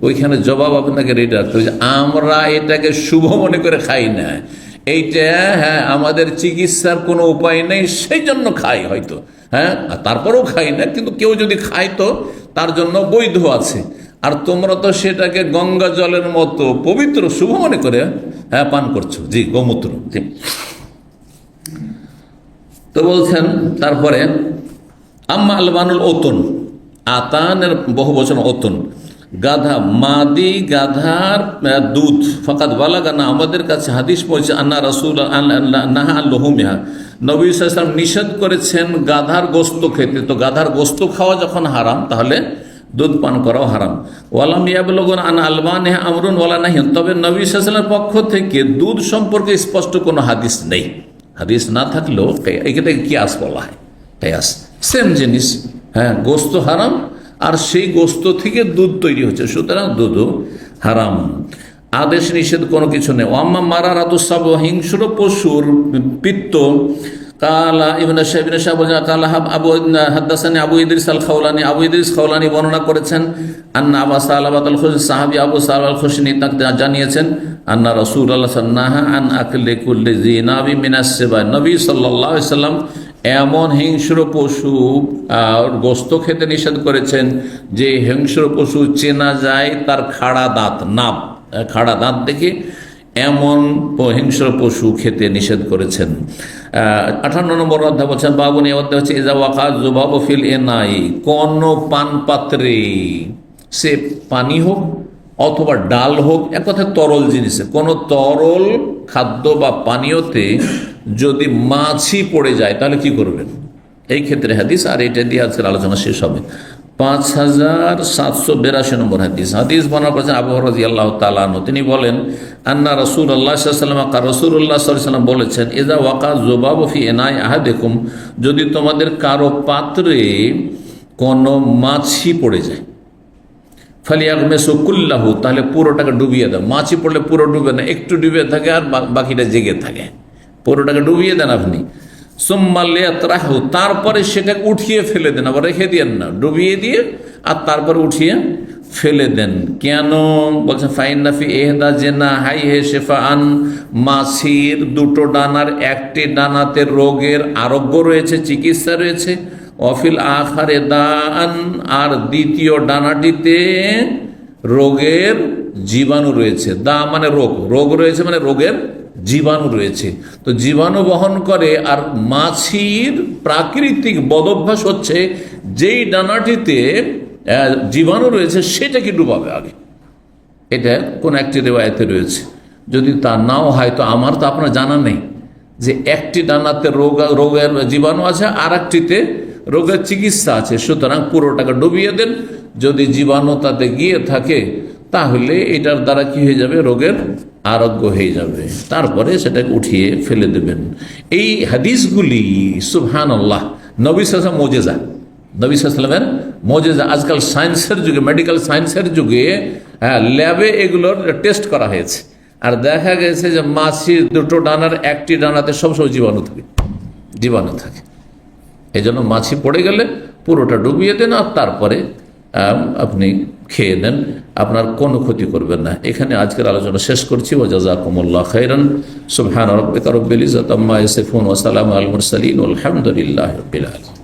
ওইখানে জবাব আপনাকে রেডি রাখতে হবে যে আমরা এটাকে শুভ মনে করে খাই না, এইটা আমাদের চিকিৎসার কোনো উপায় নেই, সেই জন্য খাই হয়তো, তারপরেও খাই না, কিন্তু কেউ যদি খায় তো তার জন্য বৈধ আছে। আর তোমরা তো সেটাকে গঙ্গা জলের মতো পবিত্র শুভ মনে করে পান করছো, জি, গোমূত্র। জি, তো বলছেন তারপরে আম্মা আলবানুল ওতন, আতানের বহু বচন ওতন, গাধা, মাদি গাধার দুধ, ফাকাত বালাগানা, আমাদের কাছে হাদিস পৌঁছে, আন্না রাসূল নাহা আন লুহুমিহা, নবী সাল্লাল্লাহু আলাইহি ওয়াসাল্লাম নিষেধ করেছেন গাধার গোশত খেতে। তো গাধার গোশত খাওয়া যখন হারাম, তাহলে দুধ পান করাও হারাম। ওয়ালাম ইয়াবলুগুন আন আলবানিহা আমরুন ওয়ালা নাহিয়ুন, তবে নবী সাল্লাল্লাহু আলাইহি ওয়াসাল্লামের পক্ষ থেকে দুধ সম্পর্কে স্পষ্ট কোনো হাদিস নেই। হাদিস না থাকলেও এটাকে কিয়াস বলা হয়, কিয়াস সেম জিনিস। হ্যাঁ, গোশত হারাম আর সেই গোশত থেকে দুধ তৈরি হচ্ছে, সুতরাং দুধও হারাম। আদেশ নিষেধ কোনো কিছু নেই। ওয়াম্মা মারা রাতুসাব, হিংস্র পশুর পিত্ত, কালা ইবনে শাহ বলেন কালা আবু হাদাসানি আবু ইদ্রিস আল খাওলানি, আবু ইদ্রিস খাওলানি বর্ণনা করেছেন, আন্না আবা সালাবাত আল খুশনি, সাহাবী আবু সালাবা আল খুশনি তাকে জানিয়েছেন, আন্না রাসূলুল্লাহ সাল্লাল্লাহু আন আকলি কুল্লি যিনাবি মিনাস সিবা, নবী সাল্লাল্লাহু আলাইহি সাল্লাম এমন হিংস্র পশু আর গোশত খেতে নিষেধ করেছেন যে হিংস্র পশু চেনা যায় তার খাড়া দাঁত, নাব খাড়া দাঁত দেখে এমন হিংস্র পশু খেতে নিষেধ করেছেন। 58 নম্বর অধ্যায় বলছেন, বাবুনি অধ্যায় হচ্ছে ইজা ওয়াকা যুবাবু ফিল ইনাই, কোন পান পাত্রে, সে পানি হোক অথবা ডাল হোক, এক কথায় তরল জিনিসে, কোন তরল খাদ্য বা পানীয়তে যদি মাছি পড়ে যায় তাহলে কি করবেন, এই ক্ষেত্রে হাদিস। আর এটা দিয়ে আজকের আলোচনা শেষ হবে। 5782 নম্বর হাদিস, হাদিস বর্ণনা করেছেন আবু হুরায়রা রাদিয়াল্লাহু তাআলা আনহু, তিনি বলেন, আন্না রাসূলুল্লাহ সাল্লাল্লাহু আলাইহি ওয়াসাল্লাম, রাসূলুল্লাহ সাল্লাল্লাহু আলাইহি ওয়াসাল্লাম বলেছেন, ইযা ওয়াকা যুবাবু ফি ইনাই আহাদিকুম, যদি তোমাদের কারো পাত্রে কোনো মাছি পড়ে যায়, ফালিয়াগমিসু কুল্লাহু, তাহলে পুরোটাকে ডুবিয়ে দাও। মাছি পড়লে পুরো ডুবে না, একটু ডুবে থাকে আর বাকিটা জেগে থাকে, পুরোটাকে ডুবিয়ে দেন আপনি। সুম্মা লিয়াতরাহু, তারপরে সেটাকে উঠিয়ে ফেলে দেন, আবার রেখে দিয়েন না, ডুবিয়ে দিয়ে আর তারপরে উঠিয়ে ফেলে দেন। কেন বলছেন, ফাইন্না ফি ইহদা জিনাহাইহি শিফাআন, মাছির দুটো ডানার একটি ডানাতে রোগের আরোগ্য রয়েছে, চিকিৎসা রয়েছে। অফিল আখারে দান, আর দ্বিতীয় ডানাটিতে রোগের জীবাণু রয়েছে। দা মানে রোগ, রোগ রয়েছে মানে রোগের জীবাণু রয়েছে। তো জীবাণু বহন করে, আর মাছির প্রাকৃতিক বদভ্যাস হচ্ছে যেই ডানাটিতে জীবাণু রয়েছে সেটাকে ডুবাবে আগে। এটা কোন একটি রিওয়ায়াতে রয়েছে। যদি তা নাও হয় তো আমার তো আপনার জানা নেই যে একটি ডানাতে রোগের জীবাণু আছে আর একটিতে রোগের চিকিৎসা আছে, সুতরাং পুরোটাকে ডুবিয়ে দেন। যদি জীবাণু তাতে গিয়ে থাকে তাহলে এটার দ্বারা কি হয়ে যাবে, রোগের আরোগ্য হয়ে যাবে, তারপরে সেটাকে উঠিয়ে ফেলে দেবেন। এই হাদিসগুলি সুবহানাল্লাহ নবী সাল্লাল্লাহু আলাইহি ওয়াসাল্লাম মুজিজা, নবী সাল্লাল্লাহু আলাইহি ওয়াসাল্লামের মুজিজা। আজকাল সায়েন্সের যুগে, মেডিকেল সায়েন্সের যুগে ল্যাবে এগুলোর টেস্ট করা হয়েছে, আর দেখা গেছে যে মাছির দুটো ডানার একটি ডানাতে সবসময় জীবাণু থাকে। এই জন্য মাছি পড়ে গেলে পুরোটা ডুবিয়ে দেন আর তারপরে আপনি খেয়ে নেন, আপনার কোনো ক্ষতি করবেন না। এখানে আজকের আলোচনা শেষ করছি। ওয়া জাযাকুমুল্লাহু খাইরান। সুবহান রাব্বিকা রাব্বিল ইজ্জাতি আম্মা ইয়াসিফুন ওয়া সালামুন আলাল মুরসালিন ওয়াল হামদুলিল্লাহি রাব্বিল আলামিন।